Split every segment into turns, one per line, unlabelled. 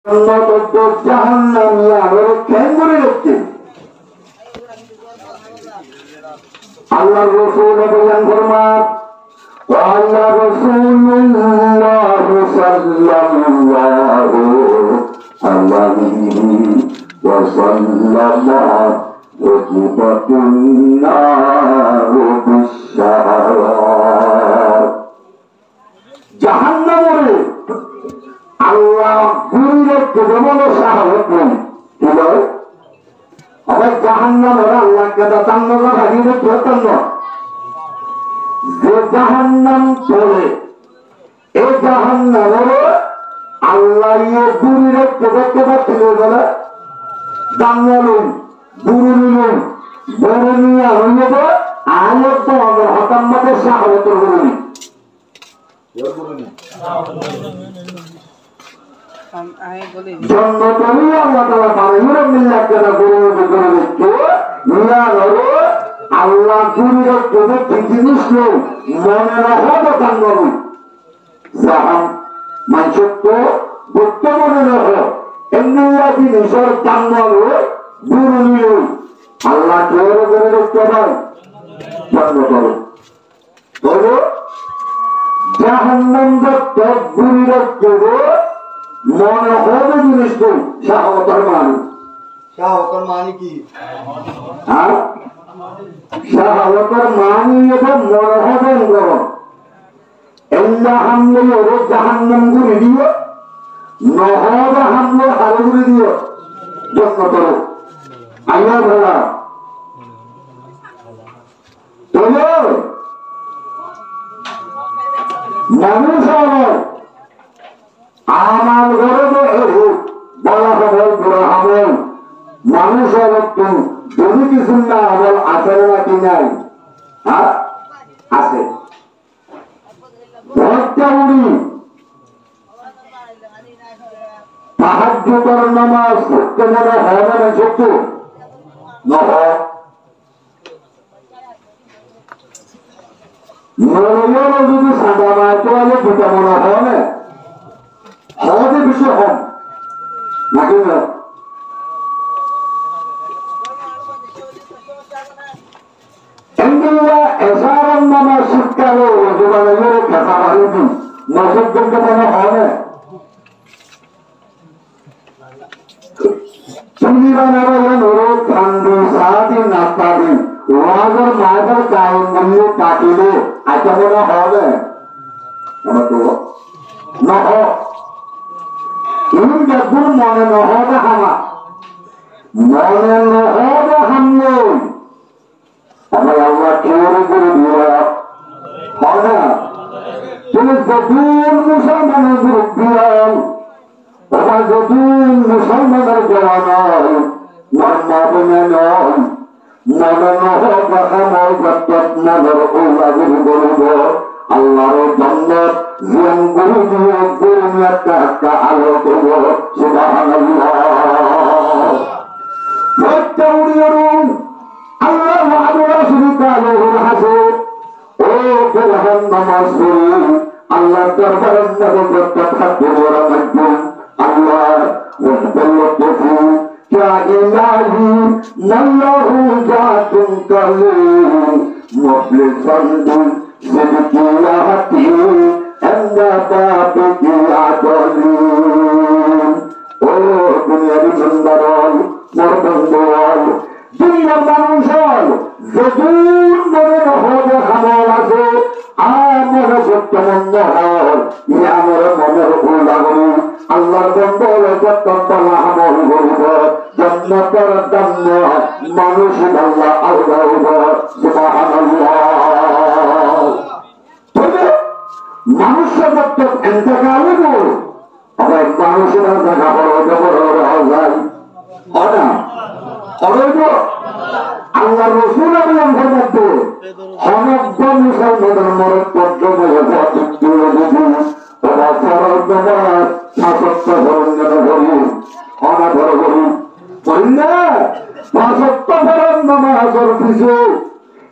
জাহান্নামী আগুন কেন করে রেখেছে? আল্লাহ রাসূল বলেন ফরমান আল্লাহ রাসূলুল্লাহ সাল্লাল্লাহু আলাইহি ওয়াসাল্লাম ওয়াকিবাতুন নার বিশারাত জাহান্নামের আল্লাহ গুরুর কেবল শাহাদাত নেই কি বলে আবার জাহান্নামের আল্লাহকে দাতান্ন হাজিরে প্রতন্ন যে জাহান্নাম চলে এই জাহান্নামের আল্লাহ গুরুর কেবল ছেলে বলে দাঙ্গালুন গুরু নিলেন বড় নিয়ে হইব আলোক তো আমাদের হতাম্মাদের শাহাদাতের গুরু জন্ম করি আল্লাহ তাআলা বানাইলো মিল্লাতকে গুরু করে দিচ্ছে মিলা হলো আল্লাহ গুরুর কেবল ঠিক জিনিস নয় মনে রাখো দাঙ্গালুন সাহাম মানসত্ব গুপ্ত মনে রাখো এমনিয়া জিনিসের দাঙ্গালু গুরু নিল আল্লাহ কেবল করে দেখতে পায় জন্ম করো বলো জাহান্নাম দত্তক গুরুর কেবল মনে হবে জিনিস তো শাহাদাতের মানে
শাহাদাতের মানে কি
হ্যাঁ শাহাদাতের মানে এটা মনে হবে গরম এল্লা হামলে ওরে জাহান্নাম গুলি দিও নহবে হামলে হারে গুলি দিও যত্ন করো আল্লাহ ভালা চলো মানুষ আমার ঘরে বলা হবে বুড়া আমল মানুষ হল যদি কিছু না আমল আছে নাকি নাই হ্যাঁ আছে ভরটা উড়ি তাহাজ্জুদের নামাজ পড়তে মনে হয় না সত্য নহয় মনে যদি সাদা মায় তোলে দুটা মনে হয় না হওয়াতে বিষয় হন নাকি না এসার নামা শীতকালে জীবনের খেসা বাড়ি দিন মসজিদ করতে মনে হয় না চুনি বানাবেন ওরে কান্দি সারাদিন নাস্তা দিন ওয়াজের মায়ের কায়ন দিয়ে কাটিলে আচ্ছা মনে হবে আমার তো নহ যখন মনে নহবে হামা মনে নহবে হামলে আমার আল্লাহ কেউ করে দিয়ে হয় না তুমি যদুন মুসলমানের বিরুদ্ধে তোমার যদুন মুসলমানের দেওয়া নয় মর্মাবনে নয় মনে নহবে হামায় যত মনের ওলাগুলি বলব আল্লাহর জন্নত জীবন গুরু দিয়ে গুরু একটা একটা আলো দেব সুবহানাল্লাহ প্রত্যেক উড়িয়রুন আল্লাহ আল্লাহ শুরুতে আলোর হাসে ও বেরহান নামাজ পড়ি আল্লাহ দরবারের মধ্যে প্রত্যেক খাদ্য বড় মাধ্যম আল্লাহ ওয়াহদাল্লাহু ইয়া ইলাহি নাল্লাহু জাতুন কালিম মুখলিসান সিদকিয়াতি আন্দা বাবিকি আদলিন ও দুনিয়ার সুন্দরল মরদন্দল দুনিয়ার মানুষল যদুন মনে নহবে হামল আছে আমার সত্য মন্দ হল আমার মনের উলাগনি আল্লাহর বন্ধল যতলা হামল গরিব জন্মতর দম্ম মানুষ আল্লাহ আল্লাহ সুবহানাল্লাহ মানুষ যত এন্তকাল গো আবার মানুষের দেখা বড় যায় অনা অবৈধ আল্লাহ রসুল মধ্যে সমগ্র মুসলমানের মরদ পর্যন্ত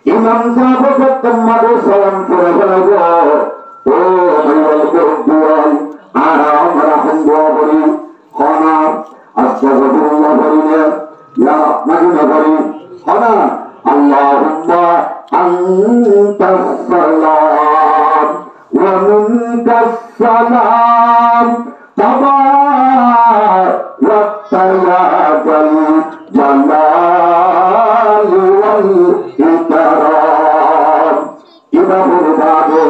ইমাম সাহেব সালাম করে ফেলাব ও আমরা দোয়া করি আস্তাগফিরুল্লাহ বলি না, ইয়া নাকি না বলি হনা আল্লাহুম্মা আনতাস সালাম ওয়া মিনকাস সালাম তাবারাকতা ইয়া যাল জালালি ওয়াল ইকরাম। ইমামুল বাদে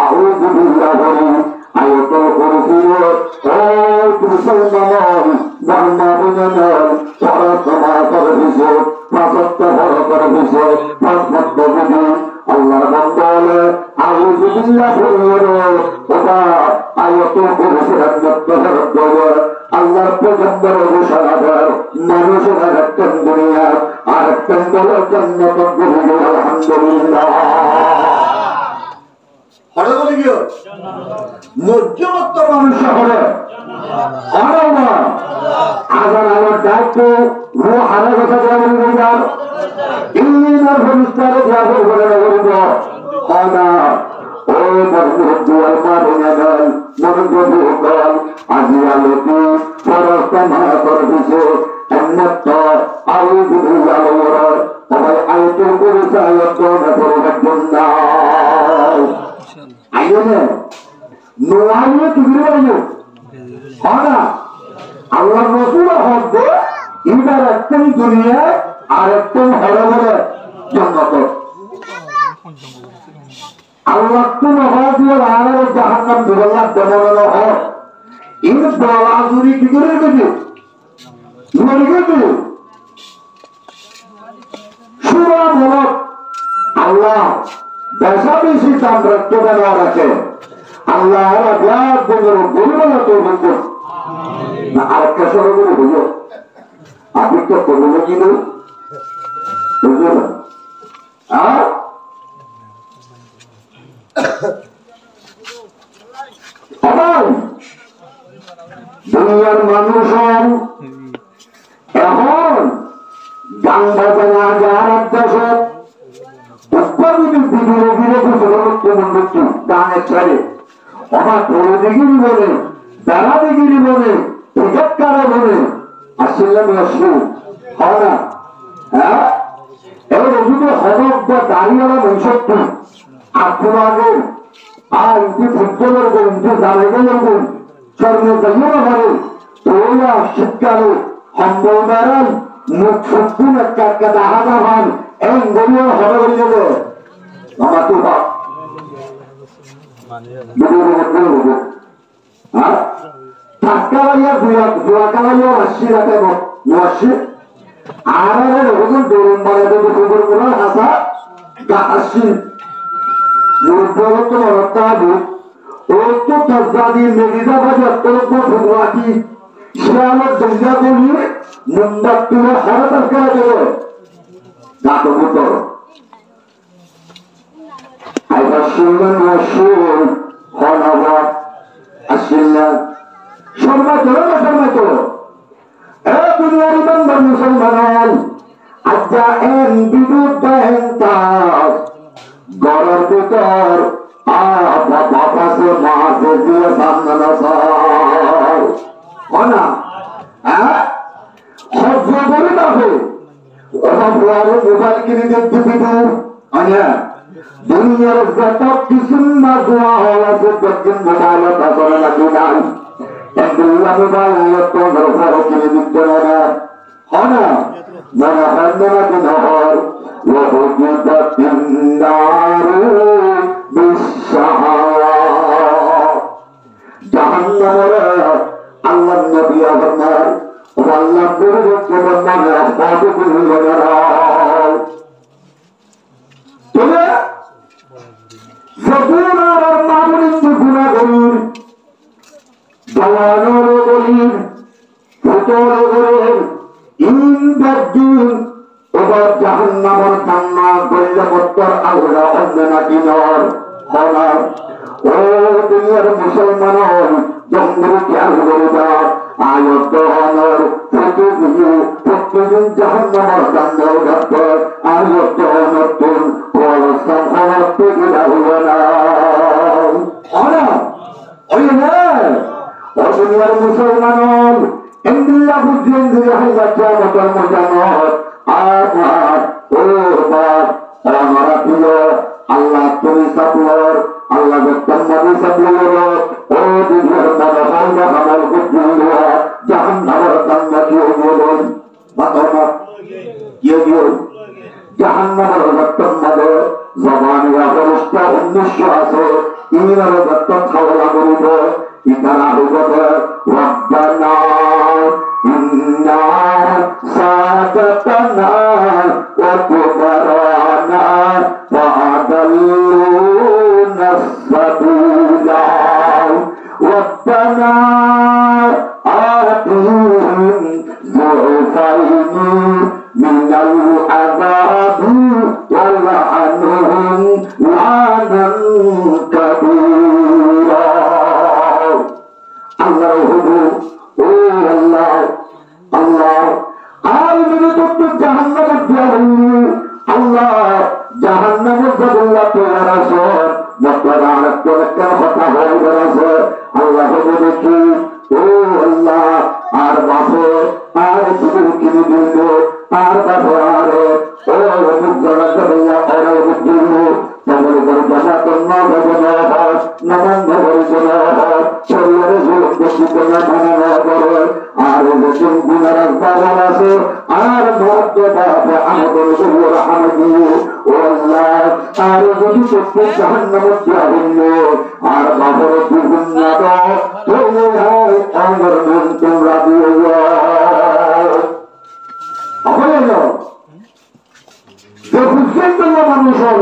আউযু বিল্লাহি আয়াতুল কুরসির ও মুসলমান ধর্মাবলম্বন পড়াশোনা করে দিছে, পাঁচত্ব বড় করে দিছে, পাঁচত্ব বুঝি আল্লাহর বন্ধলে আউযু বিল্লাহি ওটা আয়াতুল কুরসির আল্লাহর পয়গম্বর মুশাহাদার মানুষের আরেকটা দুনিয়া আরেকটা বড় জান্নাত গুলো আলহামদুলিল্লাহ।
হঠাৎ বলে গিয়ে
মধ্যমত্ব মানুষ হলে আবার আমার দায়িত্ব হারা কথা দেওয়া বলবেন ইঞ্জিনিয়ার ভবিষ্যৎ দেওয়া বলবেন হনা ও মজবুদ্দুয়ার মারিনাগল মনোযোগল আজিয়ালতি পরস্তমা করবিছে উন্নত আউযু বিল্লাহি সবাই আয়াতুল কুরসি আয়াতুল পরিবর্তন আইনে নোয়াইয়ে তুমিও হনা আল্লাহ রাসূল হবে ইবার একটা দুনিয়া আর একটা হরে হরে জান্নাত। আল্লাহ তো নবাজির আরে জাহান্নাম দুলাল্লাহ দেওয়ানো হয় ইন বলাজুরি কি করে গেছে মরে গেছে সুরা বলত আল্লাহ বেশা বেশি দাম রাখতে দেওয়া রাখে আল্লাহ ওরা ব্যাগ বন্ধুর গরিবেলা তো বন্ধু না আরেকটা সরো করে বুঝো আপনি তো করবো কিনো বুঝলো না আর দুনিয়ার মানুষ এখন গান বাজানা যার দেশে উৎপাদিত ভিডিও ভিডিও গানের ছেড়ে আমার বড় দিগিরি বলে বেড়া দিগিরি বলে প্রজেক্টারে বলে আসছিলাম আসু হয় না হ্যাঁ এবার যদি হরফ বা দাঁড়িয়ে মনুষ্য আপনার আগে আর ইতি ফুটবলের গুণ ইতি দাঁড়িয়ে গুণ চর্মে দাঁড়িয়ে পারে তোলা শীতকালে সম্বল বেড়ান মুখ ফুটবুন একটা একটা দাহাদা ভান এই গরিয়া হরে বলি দেবে আমার তো ভাব হ্যাঁ টাকালাইয়া জোয়াকালাইয়া আসছি রাতে আসছি আর ওরকম দৌড়ন বাড়াতে খবর করে হাসা গা আসছি মুরব্বত মরতাবু ও তো তাজাদি মেডিজাবাদে অত্যন্ত ভগবাতি শিয়ালত দুনিয়া বলি মুন্দাত্তুর হারাতার করা যাবে গাতো বুতো আইবা শুনলেন রাসূল হনাবা আসিল্লা শর্মা তো এ দুনিয়ার বান্দা মুসলমান আজ্জা এন বিদুত বাহতাস গড়ের ভিতর বাপাসে মাসে দিয়ে সামনে না সহ্য করে যাবে মোবাইল কিনে দেখতে দিবি দুনিয়ার যত কিছু না দোয়া হল আছে দেখবেন মোবাইল তাছাড়া লাগবে নাই একদুল্লা মোবাইল ঘর কিনে দিতে না হনা মনে হয় না দিন হয় وَأُجِبَتِ النَّارُ بِالشَّهَوَاتِ জাহান্নামের আল্লাহর নবী আমার আল্লাহ বলেছে বান্দারা আপাতত গুনাহগার তবে সবুনার মামুলিন গুনাহগার জওয়ানোর গলির ফুটোর গলির ইনদাদ্দিন ওবার জাহান্নামের কান্না গল্লে মত্তর আল্লাহ অন্যনা কিনর হলার ও দুনিয়ার মুসলমান জঙ্গল খেয়াল করবা আয়ত হনর প্রতিদিন জাহান্নামের কান্নার ঘাটর আয়ত নতুন পরস্তান হওয়ার থেকে রাহুল না ওই না ও দুনিয়ার মুসলমান India bujian diri hai baca motor mojanot amat urbat ramarapiyo Allah tumi sablor Allah bertemani sablor oh dunia madahana hamal kudulwa jahan namar tangga kiyo matoma kiyo jahan namar bertemani zaman ya berusta 1900 ini namar bertem khawala gurido ikara hubata Rabbana inna sadatana wa kubarana wa adalluna sabila Rabbana atihim zu'faini minal azabi wal'anuhum la'anan kabira Allah hudu oh Allah Allah al menutup jahannam diahulu Allah jahannam berdoa kepada Rasul berdoa kepada Rasul Allah hudu oh Allah ar bahu ar tubuh kini dulu ar bahu ar oh berdoa kepada orang hudu Namun berjasa tenang berjasa namun berjasa Syariah zuluk berjasa tanah berjasa Arif betul gunaran pasanasi Arif berjasa Ahmadul Subur Ahmadiyu Wallah Arif betul jahannam jahilmu Arif bahur bergunnado Tuhan Anggar muntum radiyallah Apa ya? Berhubungan dengan manusia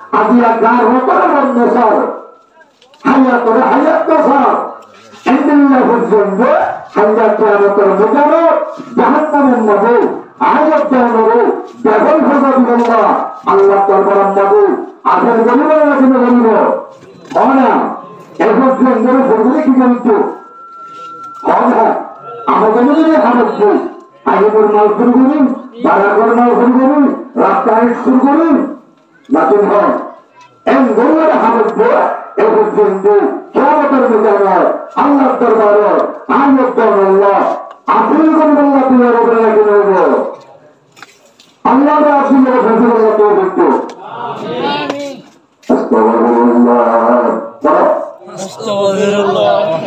Adia garota dan besar, hayat besar. Inna huzunga hayat kiamat termujarab, jahannam madu, ayat jahannam, jahal fazadillah, Allah terbarang madu, akhir galiba lagi galiba. Ona, huzunga huzunga kita itu. Ona, apa ini hamad tu? Ayat bermal surguni, barak bermal surguni, rakyat surguni. Natin ho, enggola hamad dua, huzunga. Kiamatul mujarab, Allah terbaru, ayat Allah, akhir Allah tidak lagi nunggu. Allah akhir Allah itu. Amin. Astagfirullah. Astagfirullah.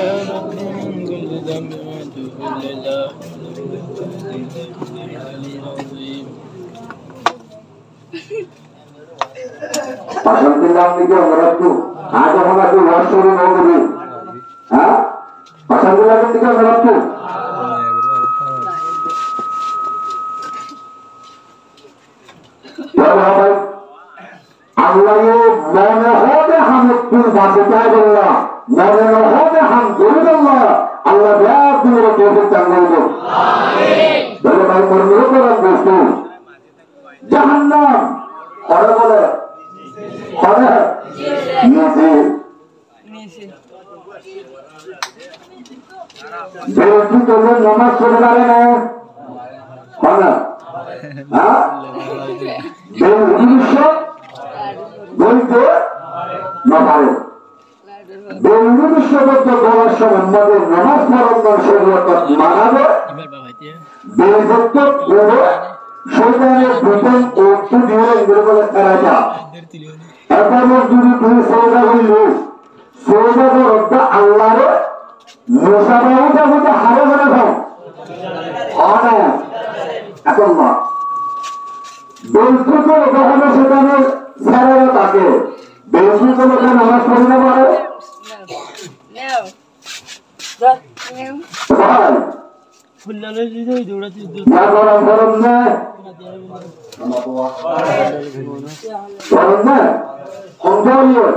Pasal tinggal tiga orang tu. Ada mana tu wasuri nongri, ah? Pasal lagi tiga orang tu. Jadi Allah ये mana hoda ham tu baca Allah, mana hoda ham guru Allah, Allah biar tu kita tanggung tu. Amin. Jadi baik bermula orang dostu, jahannam, orang boleh. Ada nisi berarti kalau namaz pernah na mana ah berusaha boleh namaz berusaha betul berusaha namaz pernah syariat mana betul boleh Saudara bukan waktu dia yang berbuat kerja. Apabila dulu saudara itu, saudara roda Allah musabah itu kita harus berapa? Orang, apa mak? Betul tu bahasa saudara saudara tak? Betul tu kita namaz pernah baca? No. Fullala jido joda jido. Ya orang na. Orang na. Kontrol.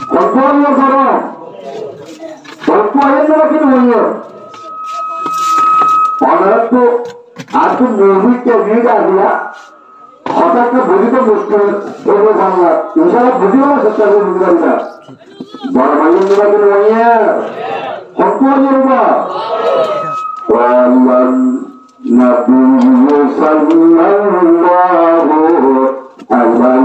Karo. Kontrol yang lagi ni. Orang tu, aku movie ke video dia. Hotel ke budi tu muskil. Dua sangat. Insyaallah budi mana setiap hari budi dia. Barang yang lagi ni. Kontrol yang apa? Nabi sallallahu alaihi wasallam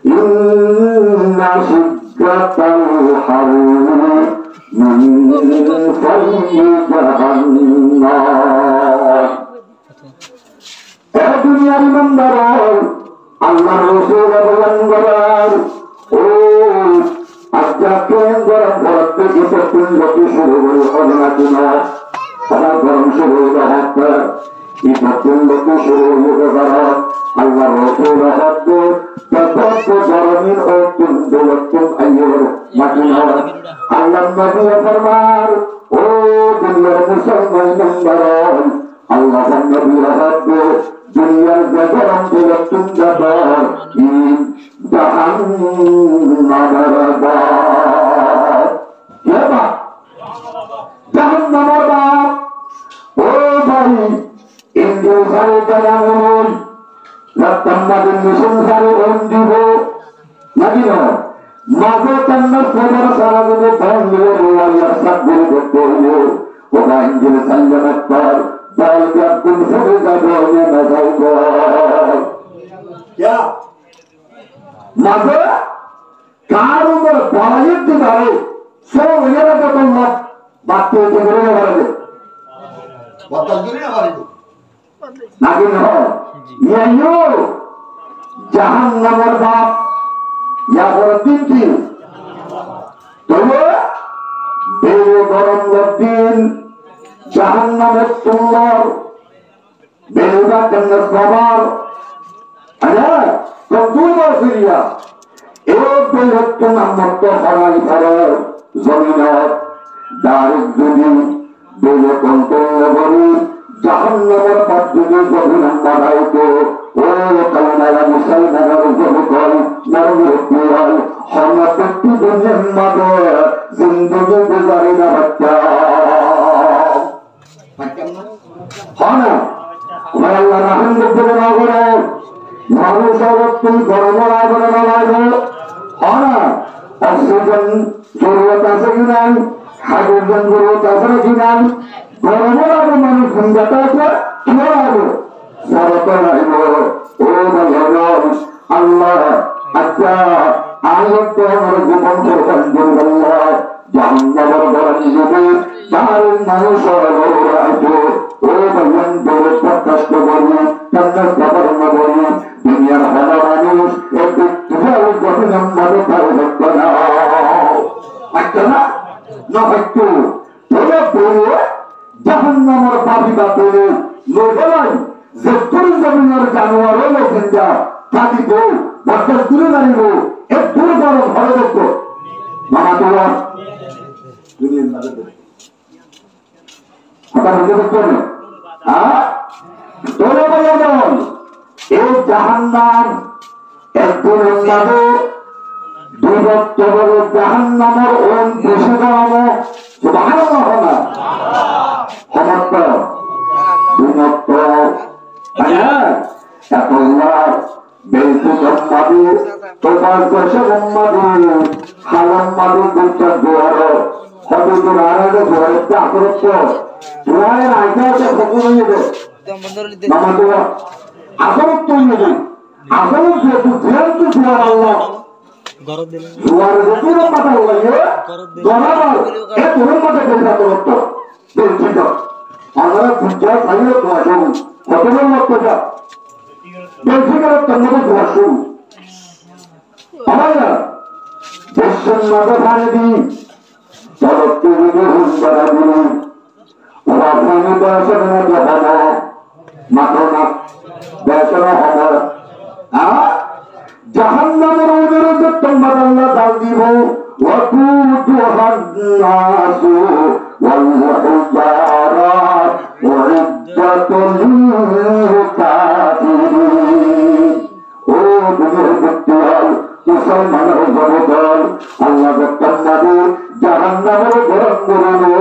inna shiddatal harri من فيض جهنم الدنيا المنبر الله رسول بلندر আজকের গরম পড়তে গেছে তিনটি শুরু হয়ে অনেকদিন আমার গরম শুরু হয়ে হাতে এই তিনটি শুরু হয়ে গেল আল্লাহ রসুল হাতে তত গরমের ও তিনটি লক্ষণ আইয়ের মাটিনা আল্লাহ নবী ফরমান ও দুনিয়ার মুসলমান নম্বর আল্লাহ নবী হাতে দুনিয়ার গরম লক্ষণ যাবার জাহান্নামের বাপ কে বাপ জাহান্নামের বাপ ও ভাই ইন্দু সারে জানামুন রত্তম্মাদিন মিশন সারে ওম দিব নাকি না মাঝে তন্নার খবর সারা দিনে ভাঙলে রোয়ালিয়ার সাবগুলো করতে হইলে ওরা ইঞ্জিন সাঞ্জানার পর দল ব্যাপন সরে যাবে আমি না যাইব মাঝে কার উপর পরাজিত দিতে সব হয়ে গেছে তোমরা বাড়তে হতে করে নেওয়া নাকি না জাহান্নামের বাপ ইয়া বড় তিনটি তবে বেড়ে গরম দিন জাহান্নামের সুন্দর বেড়েবা কেন্দ্র সবার কতবার ফিরিয়া এক বেরত্ব নামত হরাই করে জমিনত দারিদ্রী বেড়ে কন্তন্য করি জাহান্নামের পদ্ধতি জমিন বাড়াইতো ও কালনারা মুসলমানের জমিকল নরমুক্তি হয় হন্যপ্রতি দুনিয়ার মাঝে জিন্দগি গুজারি না বাচ্চা হনা আল্লাহ রাহিম করে না করে মানুষ অবশ্যই গরমের আগুনে না লাগবে হনা অক্সিজেন জরুরত আছে কি নাই হাইড্রোজেন জরুরত আছে কি নাই গরমের আগে মানুষ ঘুমজাতে আছে কি লাগবে সরতে লাগবে ও ভগবান আল্লাহ আচ্ছা আয়াত আমার গোপন করবেন দুর্গল্লাহ জাহান্নামের গরম যুগে তার মানুষ রাখবে ও ভগবান বলে প্রকাশ করি তার খবর না বলি দুনিয়ার ভালো মানুষ একটু কঠিন ভাবে তার হতো না আচ্ছা না না হয়তো বলে বলে জাহান্নামের পাপিটা বলে লোকেরাই যে তোর জমিনের জানোয়ার হলো কিন্তু থাকিব বরদাস্ত দূরে দাঁড়িব এক দূর বড় ভালো দেখো মামা তোমার দুনিয়ার মাঝে কথা বলতে দেখতে হবে তোরে বলে দেন এই জাহান্নাম একদিনের মাঝে দুর্গত বলে জাহান্নামের ওম বসে দাঁড়ানো সুবহানাল্লাহ না সমস্ত দুর্গত এতবার বেলকু সম্মাদি তোমার দেশে সম্মাদি হালাম মাদি দুর্চার দোয়ার হয়তো আড়াইটা দোয়ারের চাকরত্ব দোয়ারের আইডিয়াটা ফকুর হয়ে যাবে মামা দোয়া আসরত্ব হয়ে যায় আসরত যেহেতু যেহেতু দোয়ার আল্লাহ দোয়ারের উপরে মাথা হইলে দোয়ার এ তোর মাথা বেলকা করত্ব বেলচিত আমরা পূজা খাইলে দোয়া শুরু কতবার মত যা বেলচিকের তন্মতে দোয়া শুরু আমার দেশের মাথা ভাঙে দিই চলতে দিদি হুন্দারা দিই ওরা ভাঙে দেশের মধ্যে হবে মাথা না দেশের হবে জাহান্নামের বিরুদ্ধে তোমরা আল্লাহ দাল দিব وقودها الناس والحجارة أعدت للكافرين ও দুনিয়ার ব্যক্তিরা মুসলমানের জনগণ আল্লাহ তোমাদের জাহান্নামের গরম করলো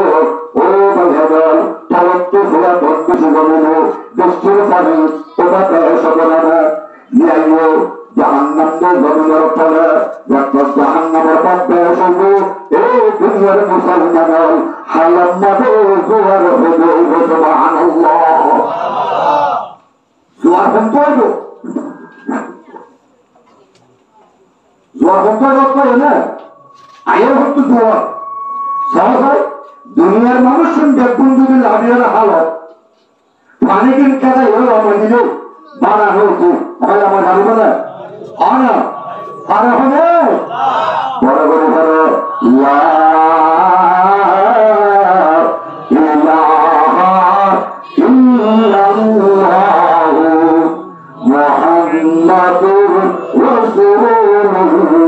ও ভাইয়াদল তরত্ব সোয়া বন্ধু সুগমনো দৃষ্টির পানি তোমাদের সবরানা নিয়াইও জাহান্নামের জমিনের ফলে যখন জাহান্নামের পথে আসবো এই দুনিয়ার মুসলমান হালাম মাঠে জোয়ার হবে সুবহানাল্লাহ জোয়ার বন্ধ হইব জোয়ার বন্ধ করে না আয়ের হতো জোয়ার সহজ হয় দুনিয়ার মানুষ শুনতে কোন যদি লাভিয়ার হালত পানি কিন খেলা হলো আমার দিলেও বানা হয়েছে আমার আমার জানবো না না আর হবে বড় বড় বড় মুহাম্মাদুর রাসূলুল্লাহ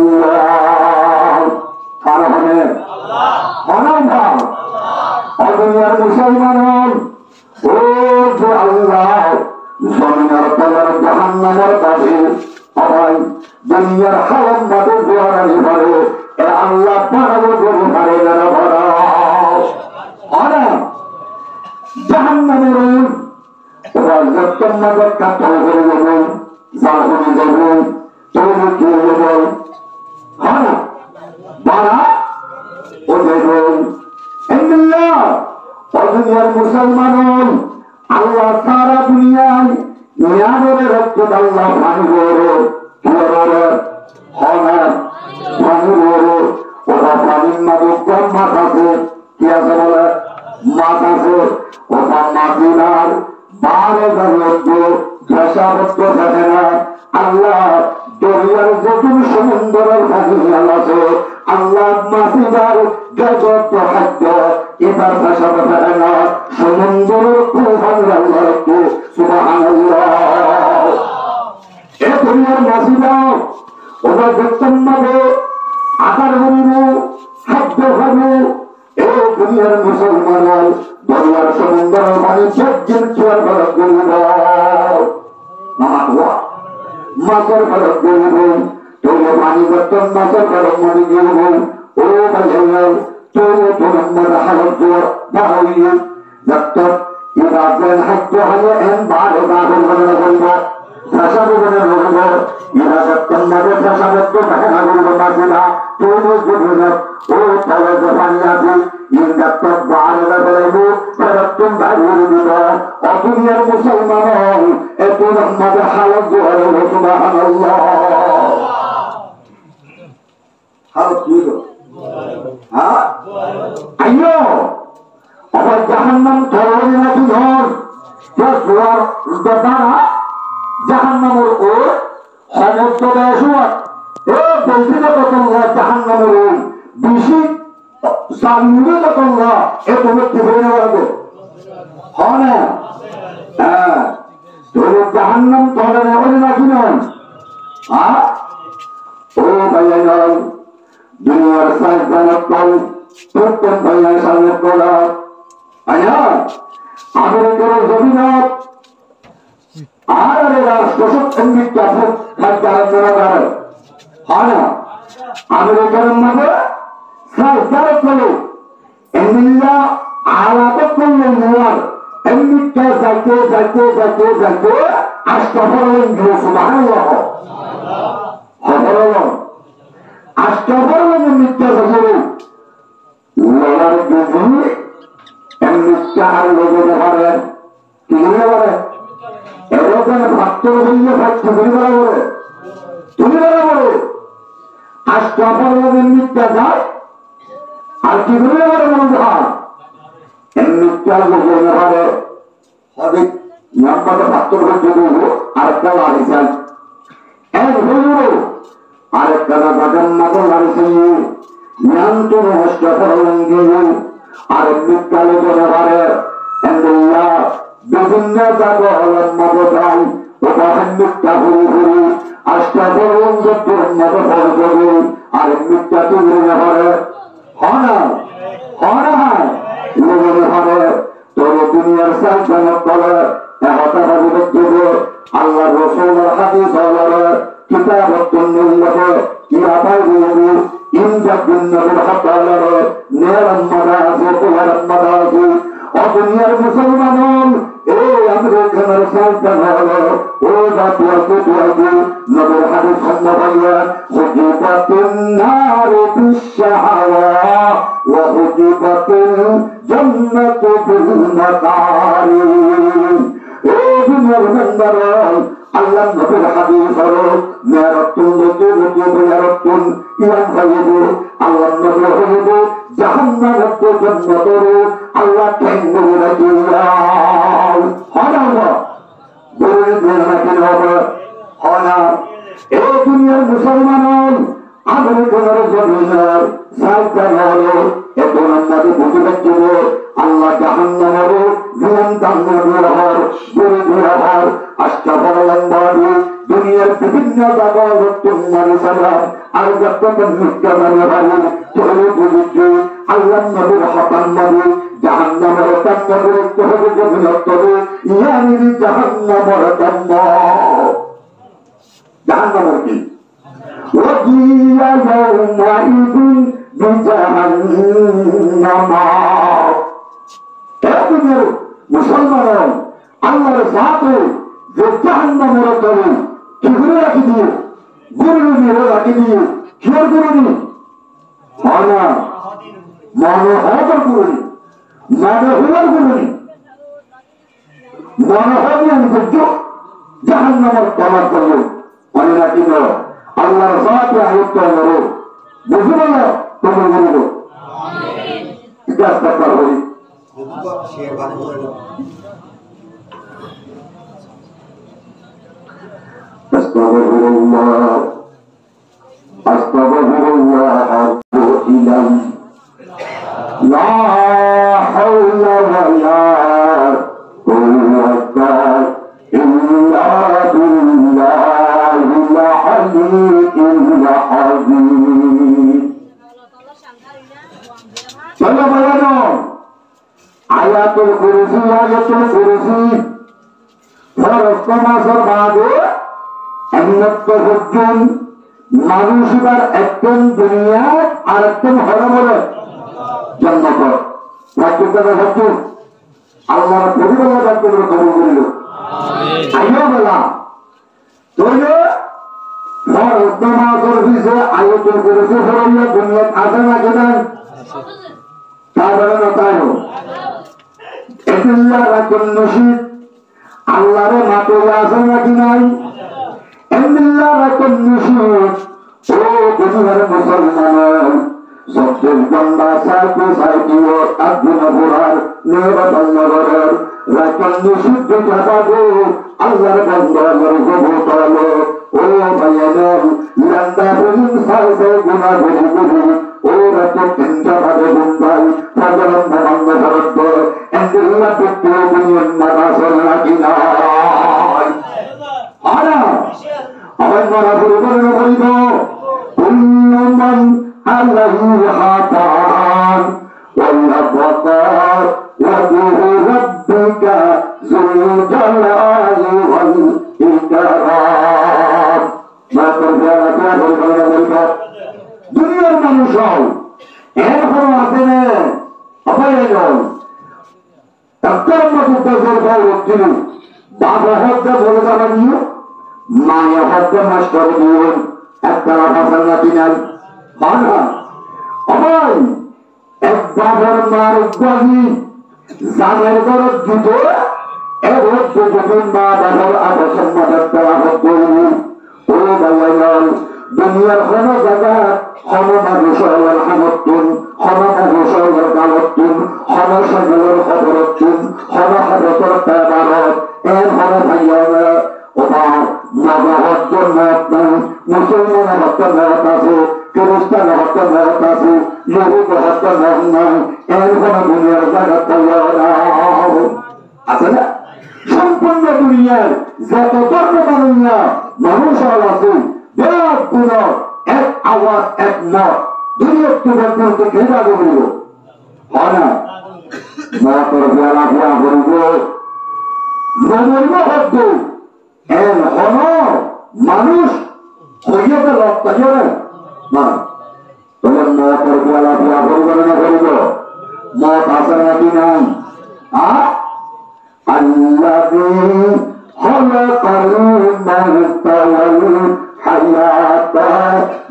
আর হবে অনাম দুনিয়ার মুসলমান ও যে আল্লাহ জমিনের তলার জাহান্নামের কাছে সবাই দুনিয়ার হারাম বাদে জোয়ারানি পারে এ আল্লাহ পারাবো করে পারে যারা ভরা জাহান্নামের ওরা যত্তম মাদক কাতল করে দেবেন জাহানে দেবেন তৈরি খেয়ে দেবেন হ্যাঁ বাড়া ও দেবেন দুনিয়ার মুসলমান আল্লাহ সারা দুনিয়ায় নিয়ামরে রক্ত আল্লাহ পানি ওরা পানির মাদক মাছ আছে কি আছে বলে মাছ আছে ওটা মাছিলার 12,000 পেশাবত্ত থাকে না আল্লাহ দরিয়ার যতন সমুদ্রের ভাগিয়াল আছে আল্লাহ মাছিলার গজব খাদ্য এবার পেশাব থাকে না সমুদ্রের প্রধান আল্লাহকে সুবহানাল্লাহ এ দুনিয়ার মাছিলা ওরা যতন ভাবে আকার হইব খাদ্য হবে এ দুনিয়ার মুসলমান দরিয়ার সমুদ্রের পানি যজ্ঞের খেয়াল ভারত করিব মাছের ভারত করিব তোর পানি বর্তন মাছের ভারত মনে করিব ও ভাই তোর নম্বর হালত জোর বাড়াইল যত ইরাজেন হাজ্য হয়ে এন বারে বারে বলে বলব ভাষা বলে বলব ইরাজতন মাঝে ভাষা বলতে ভাষা বলব মাঝিলা তোর বুঝল ও তলে যে পানি আছে ইন্দাত বারে বলব ফেরতুম বাড়িয়ে দিব অদুনিয়ার মুসলমান এত নম্বর হালত জোর সুবহানাল্লাহ হালত কি হ্যাঁ আইয়ো আবার জাহান্নাম ধরে নাকি ধর জোয়ার দ্বারা জাহান্নামের ও সমস্ত দেশওয়ার এ বলতে কতল্লাহ জাহান্নামের ওই বেশি সামনে কতল্লাহ এ তুমি কি বলে নেওয়াবে হয় না হ্যাঁ তোর জাহান্নাম ধরে নেওয়ালে নাকি নয় হ্যাঁ ও ভাইয়া নয় দুনিয়ার সাইডানত কল প্রত্যেক ভাইয়ার সামনে করা আয়া আমেরিকার জমিনত আর রাষ্ট্রসব সঙ্গীত আছে খাদ্যারণা করে হয় না আমেরিকার মধ্যে সাইডানত কল এমনিলা আলাদা করলে নেওয়ার এমনিটা যাইতে যাইতে যাইতে যাইতে আষ্টফলেন দিয়ে সুবহানাল্লাহ হবরল আষ্টফলেন মিথ্যা বলে লড়ার গেছে এমনিটা আর লোকে পারে কি বলে এরকম ভক্ত হইলে ভক্ত তুমি বলা বলে তুমি বলা বলে আষ্টফলেন মিথ্যা যায় আর কি বলে বলে মনে হয় এমনিটা লোকে পারে হবে নাম্বারটা ভক্ত হইতে দেব আরেকটা লাগিয়েছেন এক হইল আরেকটা বাগান মাথা লাগিয়েছে নিয়ন্ত নষ্ট করলেন আরেক বিদ্যালয় করে পারে বিভিন্ন জাগলের মতো চাই ওখান মিথ্যা ঘুরি ঘুরি আষ্টা করলেন যত্তর মতো ফল করি আরেক মিথ্যা তুলে পারে হয় লোকের পারে তোর দুনিয়ার সাইজনত করে এহতা ভাবিত দেবে আল্লাহ রসুলের হাদিস হলারে কিতাবত নিল্লবে ইয়াবাই দিবি ইনজাবিন নবীর হাতালারে নেরাম মাদাজি কুলারাম মাদাজি ও দুনিয়ার মুসলমান এই আমেরিকানের সাইজন হলো ও জাতীয় কুতুয়াজি নবীর হাদিস সম্মানাইয়া হুজিবাতিন নারু বিশাহাওয়া ওয়া হুজিবাতিল জান্নাতু বিল মাকারি এই দুনিয়ার মেম্বার আল্লাহ নবীর হাদিস হলো মেরাতুন লুতুন বিয়ারাতুন ইয়ান ভাইবু আল্লাহ নবী হইবু জাহান্নাম হতে জন্নতর আল্লাহ কেন্দ্র রাখি হয় বলে রাখেন হবে হয় না। এই দুনিয়ার মুসলমান আমেরিকার জমিনের সাইকেল হলো এখন আমাদের বুঝে রাখতে আল্লাহ জাহান্নামের জীবনদার ব্যবহার আস্থা বলম্বাড়ি দুনিয়ার বিভিন্ন জায়গায় তোমার সালাম আর যত মিথ্যা মানে ভাবি চলে বুঝেছি আল্লাহ নবীর হতান নবী জাহান্নামের তান্নবীর একটু হবে জমিনের তবে ইয়ানি জাহান্নামের তান্ন জাহান্নামের কি وَجِيَ يَوْمَئِذٍ بِجَهَنَّمَ এর মুসলমান আল্লাহর সাথে যে জাহান্নামের তরে কি করে রাখি দিয়ে গুরু নিয়ে রাখি দিয়ে কি গুরু নিয়ে মানা মানে হওয়ার গুরু নিয়ে মানে হওয়ার গুরু নিয়ে মানে হওয়ার জাহান্নামের তলার করলো মানে রাখি দেওয়া আল্লাহর সাথে আয়ত্ত করো বুঝে বলো তুমি বলবো ইতিহাস করি আস্তাগফিরুল্লাহ আস্তাগফিরুল্লাহ ইলাম লা হাওলা ওয়ালা কুওয়াতা ইল্লা বিল্লাহিল আলিয়্যিল আযীম। চলো বলো আয়াতুল কুরসি ফরজ মাসের বাদে এমনত হচ্ছেন মানুষ এবার একদম দুনিয়া আর একদম হরে বলে জন্মত রাজ্যটা হচ্ছে আল্লাহর পরিবার রাজ্যগুলো কবল করিল আইও বলা তৈলে ফরজ মাসের বিষয়ে আয়াতুল কুরসি ফরজ দুনিয়া আছে না কেন তারপরে নতায় একুল্লাহ রাখুন নসিদ আল্লাহরে মাতে আছে নাকি নাই এমনিল্লাহ রাখুন নসিদ ও দুনিয়ার মুসলমান সত্যের গন্ডা সাইকে সাইকিও আগুন ঘোরার নির্বাচন নগরের রাখুন নসিদ দেখা দে আল্লাহর বন্ধনের গভূতল ও ভাইয়াদের লন্দা হইন সাইকে গুণা ভরি ভরি ও রাখুন তিনটা ভাবে গুন্ডাই প্রজলন ভবঙ্গ ভরত এন্দিল্লা পেট্রো দুনিয়ার মাদাসর নাকি নাই আরা আবার মারা পরিবর্তন করিব কুল্লুমান আল্লাহু হাতান ওয়াল্লাবাকার ওয়াজহু রাব্বিকা যুল জালালি ওয়াল ইকরাম মাতরফা বলবা দুনিয়ার মানুষ এখন আছে না অপায় নয় তার মতো বছর পর হচ্ছিল বাবা হত্যা বলে যাওয়া নিয়ে মায়া হত্যা মাস্টার দিয়ে একটা ভাষার নাতি নাই মানা অবাই এক বাবার মার উদ্যোগী জানের ঘর জুতো এর যখন মা বাবার আদর্শের মাথার তারা করবি ও ভাইয়া দুনিয়ার কোন জায়গা কোন মানুষের হামতুন কোন মানুষের গালতুন কোন সকলের খবরতুন কোন খবর তাবারত এর কোন ভাইয়া ওবা নগহত জন্নত নাই মুসলমান হত্যা নরত আছে খ্রিস্টান হত্যা নরত আছে ইহুদ হত্যা নরত নাই এর কোন দুনিয়ার জায়গা পাইয়া আছে না সম্পূর্ণ দুনিয়ার যত ধর্ম মানুষ আছে গুণ এক আওয়াজ এক মত দুনিয়ার পর্যন্ত ঘেরা করিব হয় না মতর বেলা ফেরা করিব নবৈব শব্দ এর হন মানুষ হইয়া গেল না তখন মতর বেলা ফেরা করিব না করিব মত আছে নাকি নাই আল্লাযী খালাকাল মাউতা ওয়াল হায়াতা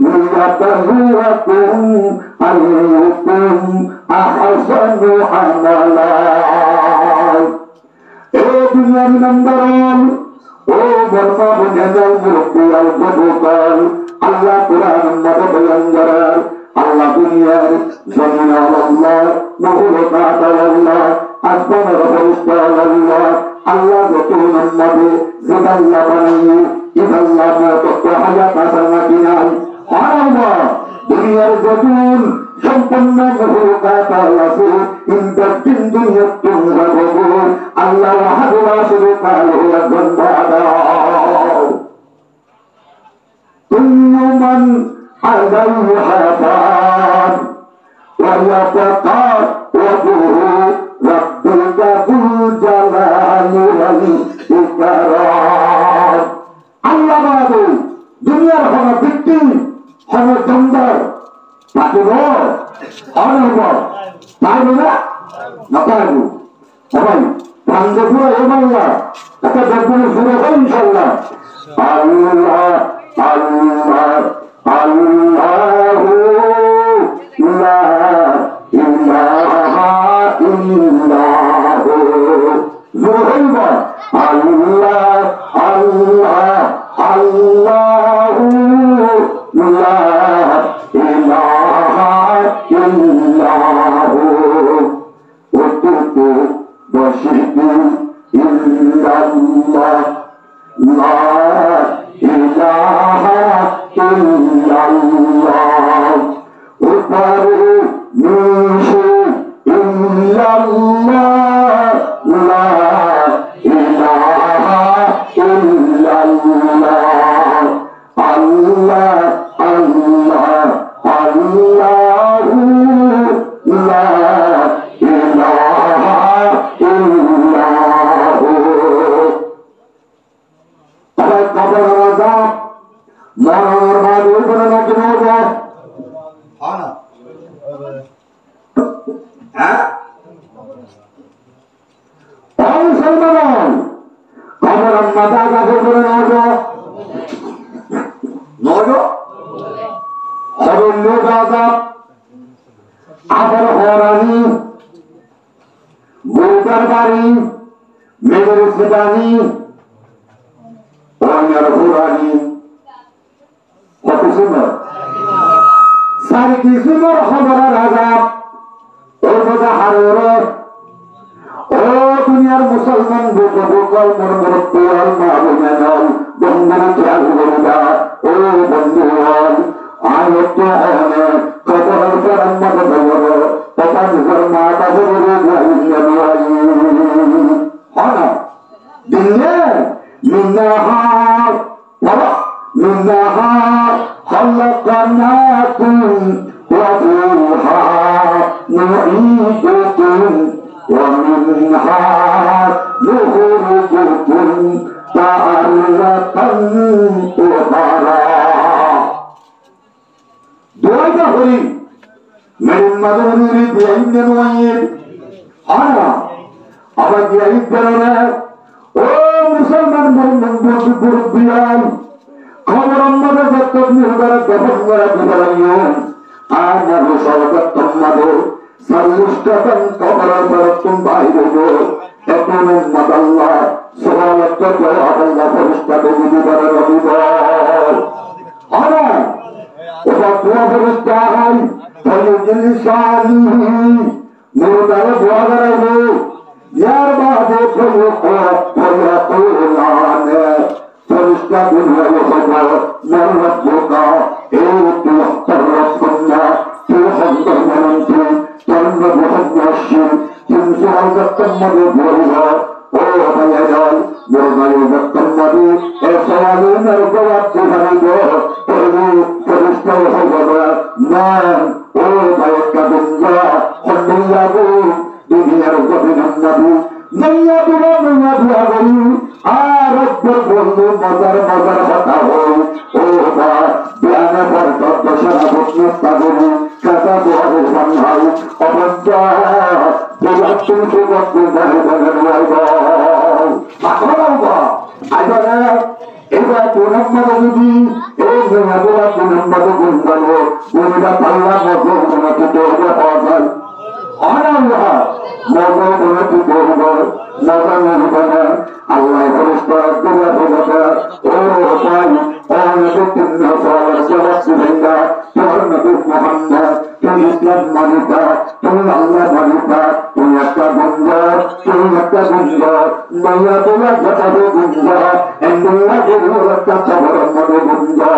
লিয়াবলুয়াকুম আইয়ুকুম আহসানু আমালা। এ দুনিয়ার নম্বরন ও বর্মা বুঝাল মুরব্বী আল কবুকাল আল্লাহ কুরআন মত বয়ান করার আল্লাহ দুনিয়ার জমিন আল্লাহ, মহুলকাত আল্লাহ, আসমানের ফেরেশতা আল্লাহ, আল্লাহ নতুন উম্মতে জিবাল্লাহ বানাইয়ে ইবাল্লাহ মত হায়াত আসানা কিনাই আল্লাহ দুনিয়ার জমিন সম্পূর্ণ মহুলকাত আল্লাহ ইনদাতিন দুনিয়াত তুমরা গো আল্লাহ ওয়াহদু লা শারীকা লাহু আল-গন্বাদা كل من عليها فان ويبقى وجه ربك ذو الجلال والإكرام আল্লাহ বাদে দুনিয়ার কোন ব্যক্তি কোন জমদার পাঠিব অনব পারবে না পারব সবাই প্রান্তে পুরো এবাল্লাহ একটা দেখবেন শুরু হয় ইনশাল্লাহ আল্লাহ Allah, Allah, La ilaha illallah. Zuhayba, Allah, Allah, Allah, La ilaha illallah. Ututu bashidu illallah, La ilaha illallah upare nishu illallah la ilaha illallah Allah Allah Allah la ilaha illallah মরার বাদে উপরে নাকি নব
আনা
হ্যাঁ মুসলমান কবর আম্মা দাদা উপরে নব নব খবর লো দাদা আবার হরানি বউটার বাড়ি মেয়ের সেদানি অন্যার হরানি কত সুন্দর সারি কি সুন্দর খবরের আজাব ও কথা হারর ও দুনিয়ার মুসলমান বুঝো বুঝল মন মরত্বল মা বোনেল বন্ধুর খেয়াল করবা ও বন্ধু আয়ত হনে খবরের পর আম্মা খবর কথা নিজের মা বাবা বলে গাইয়া নয় হনা দিনে মিন্নাহা বাবা منها خلقناكم وفيها نعيدكم ومنها نخرجكم تارة أخرى دعاء هوري من مدوني بعين وعين أنا أبغى يجرنا أو مسلمان من بربيان খবর আমাদের যতনি হবার দফন করা দিবাইও আমার সরকার তোমাদের সর্বস্তন খবর বরতুম বাইরে গো এখন মাদাল্লাহ সুবহানাল্লাহ ওয়া আল্লাহ ফেরেশতা দিবার রবিব আরে ওটা দোয়া ফেরেশতা হয় তাহলে জিনিসানি মুরদার দোয়া করবে ইয়ার বাদে কোন ফলা কোলানে فرشتہ دنیا و خبر من ربك ايت واختر ربنا تحمد منتي تنبه حجاشين تنسو عزت تمدو بورها او بيجال بورغايو بطمدو سوالين الجواب تهريدو فرشتہ و خبر من او بيجال دنيا خليا بو دنيا ربنا النبي نيا بلا نيا بلا غري আরব্বর বন্ধু মজার মজার কথা হই ও বা বিয়ানা পর দশরা বছর পাগল কাটা বড় ভাই অবজ্ঞা বিরাটুন সুগত যায় বলেন ওয়াইবা পাগলবা আইবারে এবার পুনম্মদ নবী এই নবুরা পুনম্মদ গুণগালো উনিরা পাল্লা মতো মতো তো পাওয়া যায় আল্লাহ মজা করে কি করব মজা নেবে না আল্লাহ পরিষ্কার করে বলতে ও ভাই অনেকে তিন সালের জবাব দিবেন না তোমার নবী মুহাম্মদ তুমি ইসলাম মানিতা তুমি আল্লাহ মানিতা তুমি একটা বন্ধু তুমি একটা বন্ধু মাইয়া তোমার যাবে বন্ধু এন্ডুয়া বন্ধু একটা চাবর মনে বন্ধু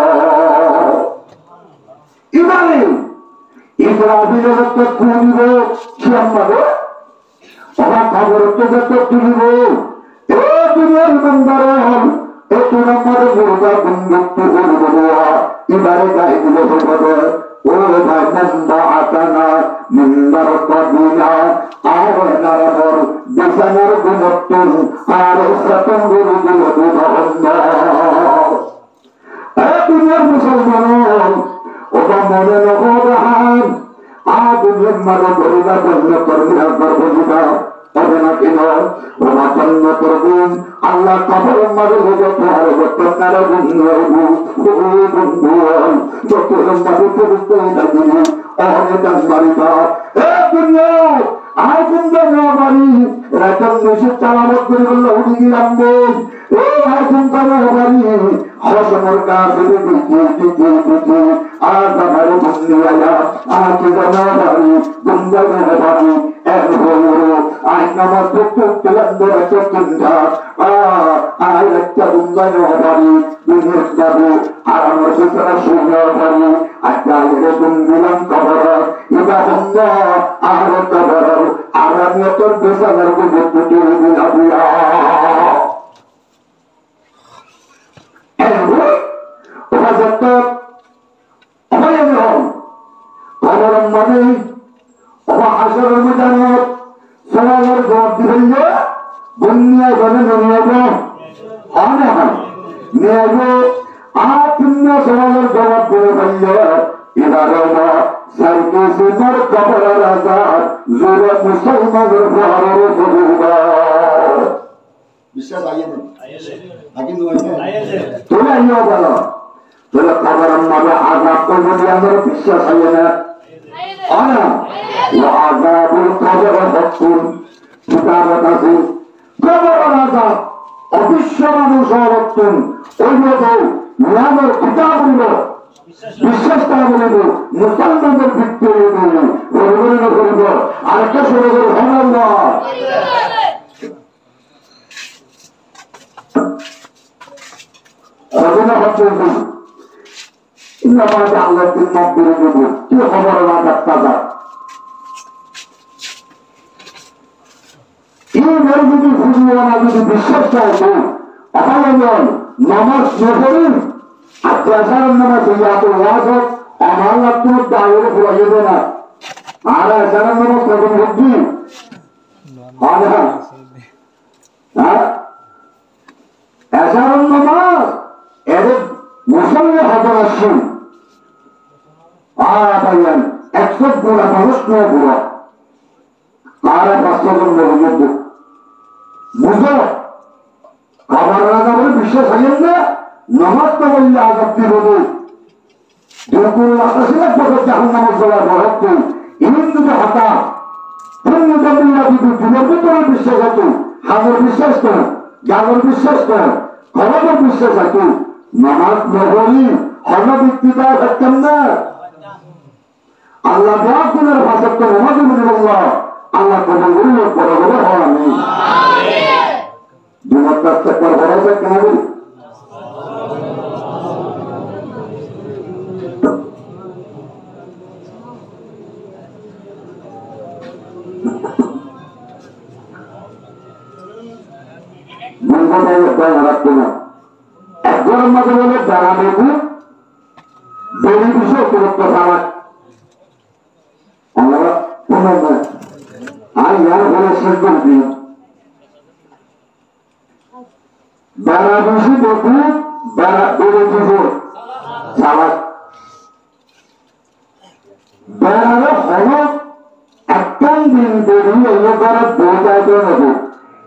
ইব্রাহিম ইসরাফিলের তো তুলিব কিয়ামতে ওরা খবর তো তুলিব এ দুনিয়ার ইমানদার এ তোমার মুর্দা বন্ধুত্ব করব এবারে গায়ে দিল হবে ও ভাই মন্দা আতানা মিন্দার কবিনা আর নারবর বিছানার গুণত্তর আর সতন গুরু গুলো দুধন্দ এ দুনিয়ার মুসলমান ওটা মনে নবহান আগুনের মারো ধরিবা বন্ধ করবি একবার বলিবা হবে না কেন ওরা বন্ধ করবেন আল্লাহ কবর মারো হয়ে তোমার বর্তমানে বন্ধু বন্ধু যত লম্বাকে বুঝতে লাগিনি অনেক মারিবা এ দুনিয়া আয় কুন্দ বাড়ি রাতন দেশে চালামত করে বললো উড়ি নামবো ও আয় কুন্দ বাড়ি হসমর কাছে দিকে আজ আমার বন্ধু আয়া আজ বাড়ি কুন্দ বাড়ি এক হলো আয় নামাজ পড়তে চলন্দর চিন্তা আয় একটা কুন্দ বাড়ি বিশেষ যাবো আর আমার সুতরাং শূন্য বাড়ি আজকে এরকম দিলাম খবর এটা বন্ধ আর খবর আর আমি তোর বেসাদের বুঝতে দিন আবুয়া ওরা যত অভয় খবর মানে ওরা আসর মজানত সবার জবাব দিবেন যে বন্যা বলে নিয়ে অনেক নিয়ে আত্মীয় সমাজের জবাব করে বললে এবারে সার্কিসের কবর রাজা জোরে মুসলমানের ঘরের পরিবার
বিশ্বাস আইয়ে দেন আকিন দুয়াইছে
তোলে আইও বলো তোলে কবর আমাদের আযাব করবে আমাদের বিশ্বাস আইয়ে না আনা ওয়া আযাবুল কবর হকুন কিতাবত আছে কবর রাজা অবিশ্ব মানুষ হরতুন ওই মতো নিয়ামের কিতাবগুলো বিশ্বাস করা বলিব মুসলমানদের ভিত্তিতে বলিব করিব আরেকটা শুরু করে ভালো অভিনয় হচ্ছে ইন্নামাতে আল্লাহ তিন মাস বেড়ে দেব কি খবর না ডাক্তার এই মেয়ে যদি খুঁজিও না যদি বিশ্বাসটা হতো অপালন নামাজ নকরেন আর পেশারের নামাজ এত ওয়াজ হোক আমার লাগতো দায়ের ঘুরাইয়ে দেয় না আর এসারের নামাজ তখন বুদ্ধি হ্যাঁ এসারের নামাজ এদের মুসলমান হাজার আসছেন আর ভাইয়ান 100 গুণা মানুষ নয় ঘুরা আর 500 জন মহিলা বুঝো খাবার রাজা বলে বিশ্বাস হাইয়েন না নামাজ তো বললে আজাবটি বলে দুর্গুণ আকাশে বছর যখন নামাজ বলার ভরত ইমিন দুটো হাতা বিশ্বাস হতো হাজার বিশ্বাস করেন জাগর বিশ্বাস করেন খবরের বিশ্বাস আছে নামাজ নগরী হর্ণবৃত্তিটা থাকতেন না আল্লাহ বাকুলের ভাষা তো নামাজ বলল আল্লাহ কবল বলল বড় বড় হওয়া নেই দুমার কাছ থেকে ভরসা কেন বলি একজনের মতো বলে দাঁড়া বেবু বেরি বিষয় অতিরিক্ত খাবার আমরা আর ইয়ার ফলে শেষ করবি বেড়া বেশি বেবু বেড়া বেড়ে দুপুর সালাদ বেড়ারে হলো একটাই দিন বেরিয়ে এলে করে বোঝাইতে নেব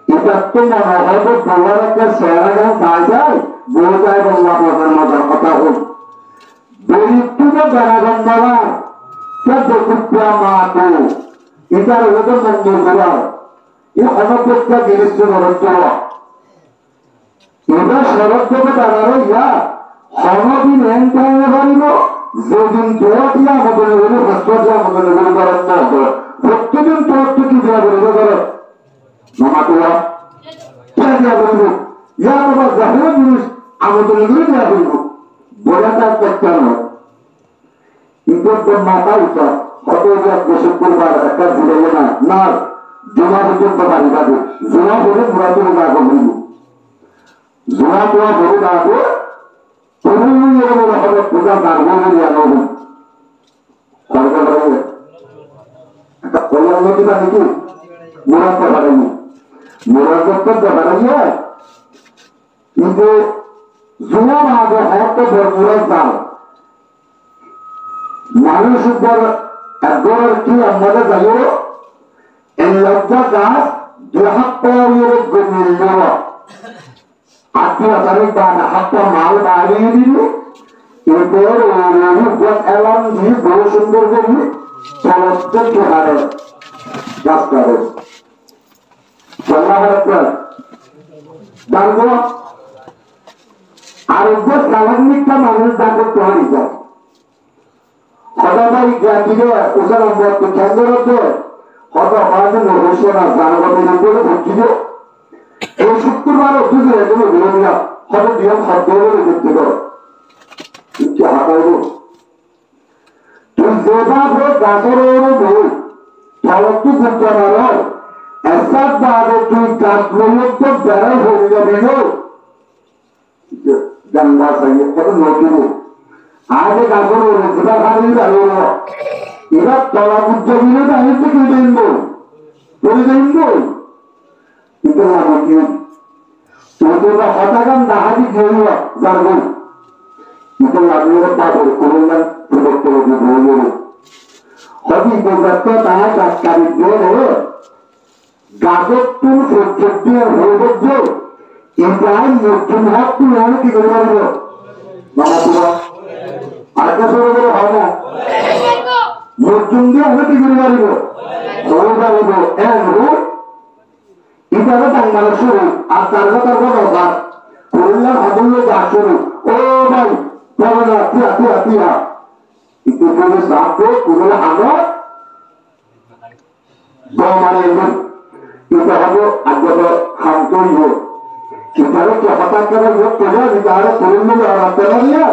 এটা তো মনে হবে বলার একটা চেহারা না যায় বোঝায় বললাম ওদের মজার কথা হোক বেরিয়ে বেড়া বন্ধরা দেখুপ্রিয়া মা তো এটার হতো মন্দির করা এই অনপেক্ষা জিনিস এটা শরৎ থেকে দাঁড়ানো ইয়া হনদিন এনটাইনে পারিব যেদিন তোরা দিয়া আমাদের হলে হাসপাত দিয়া আমাদের হলে করার না হবে প্রত্যেকদিন তোর তো কি দেওয়া বলবে করে মামা তোরা কে দেওয়া বলব ইয়া তোমার জাহের জিনিস আমাদের হলে দেওয়া বলব বোঝাটা একটা নয় কিন্তু মাথা উঠা কত বছর করবার একটা ঘুরে না না জমা পর্যন্ত বাড়ি যাবে জমা করে ঘোরা করে না করবো জমা তোরা ধরে দাঁড়াবো হবে পূজা দাঁড়িয়ে জানাবো একটা কল্যাণ নদীটা নাকি মোরাতে পারেনি মোরাতে পারেনি কিন্তু জমা আগে হয়তো মোরাজ দাও মানুষ উপর একবার কি আমাদের যাইও এই লজ্জা গাছ দুহাত পাওয়ার গমিয়ে দেওয়া আত্মীয় তারিখ বা হাতটা মাল বাড়িয়ে দিল এরপর এলাম দিয়ে বড় সুন্দর করি চলতে হারে রাস্তারে জানবো আর উপর সাধারণিকটা মানুষ যা করতে হয় হঠাৎ জ্ঞানীরে ওখানে কেন্দ্র হচ্ছে হঠাৎ হয়তো রহস্য না জানবাদের উপরে ভর্তিত এই শুক্রবার অসুবিধা এগুলো বিরোধীরা হয়তো নিয়ম শব্দ বলে দেখতে পারো ইচ্ছে হাঁটাইব তুই যেভাবে গাছের বই ফলকটি করতে পারো একসাথ বাদে তুই গাছ লক্ষ বেড়াই হয়ে যাবে জানবা কত নতুন আগে গাছের যেটা খালি দাঁড়িয়ে এবার তলা বুদ্ধ দিলে দাঁড়িয়ে থেকে দেখব করে দেখব কিন্তু আমার কি তোমরা হঠাৎ দাহাদি গিয়ে জানবো কিন্তু লাগিয়ে পাবো করলাম প্রবর্তন বলবো হবি প্রজাত্য তাহা কাজকারী দিয়ে গাছের তুল সত্যি হয়ে যাচ্ছে এটাই নতুন হাত তুই আমি কি করে পারবো বাবা তোমার আরেকটা সরে বলে হয় না নতুন দিয়ে আমি কি করে পারবো হয়ে পারবো ইটাকে টাঙ্গানো শুরু আর তার দরকার করলাম অমূল্য যা শুরু ও ভাই বলো না তিয়া একটু করে সাপো করলে আমার মানে এটা হবো আগ্রহ খামতই হোক এটারে কে হঠাৎ করে হোক করে তাহলে করলে রাখতে পারিয়া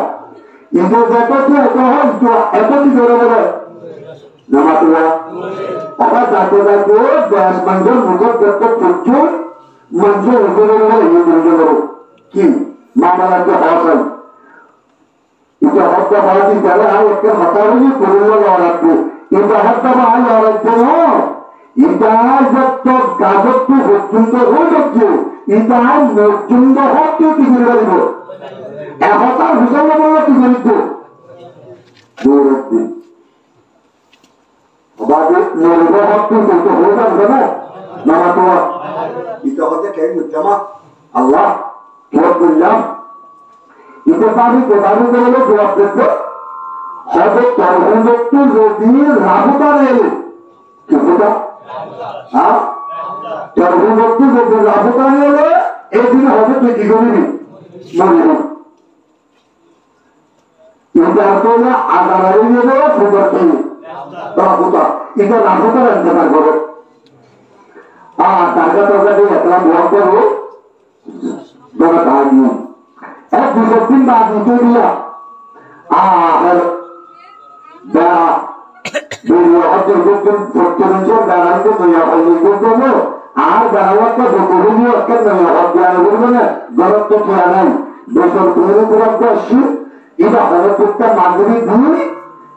কিন্তু দেখো কি এত কি করে বলে নামাতুয়া আবার যাতে যাতে ব্যাস মানুষের মুখের দেখতে প্রচুর মানুষের উপরে কি মামারাকে হওয়া এটা হত্যা ভারতী যারা একটা হতাহতি করলে লড়াচ্ছে এটা হত্যা ভাই লড়াচ্ছে এটা যত গাজত্ব পর্যন্ত হয়ে যাচ্ছে এটা পর্যন্ত হচ্ছে কি করে পারিব একতার হিসাব বললে কি করিত আল্লাহ বললাম এটা পারি কোথাও করলে জবাব দেখবো হয়তো তর্কযুক্ত যদি রাহুতার এলে কিছুটা হ্যাঁ তর্কযুক্ত যদি রাহুতার এলে এই দিনে হয়তো তুই কি করবি মনে এটা আসলে আগারে নিয়ে দেবো সুন্দর খেয়ে রাহুতা এটা রাহুতার আনতে পারবো টাকা টাকা দিয়ে একটা ভ্রম করবো ধরা তাই নিয়ে এক দুশো দিন বা দুটো দিয়া আর হজর করতেন সত্তর বেড়াইতে নয়া হজর করতে আর বেড়াওয়াটা যতগুলি একটা নয়া হজ দেওয়া করবে না গরম তো খেয়া নাই বছর ধরে গরম আসছি এটা হজর করতে মাঝে দুই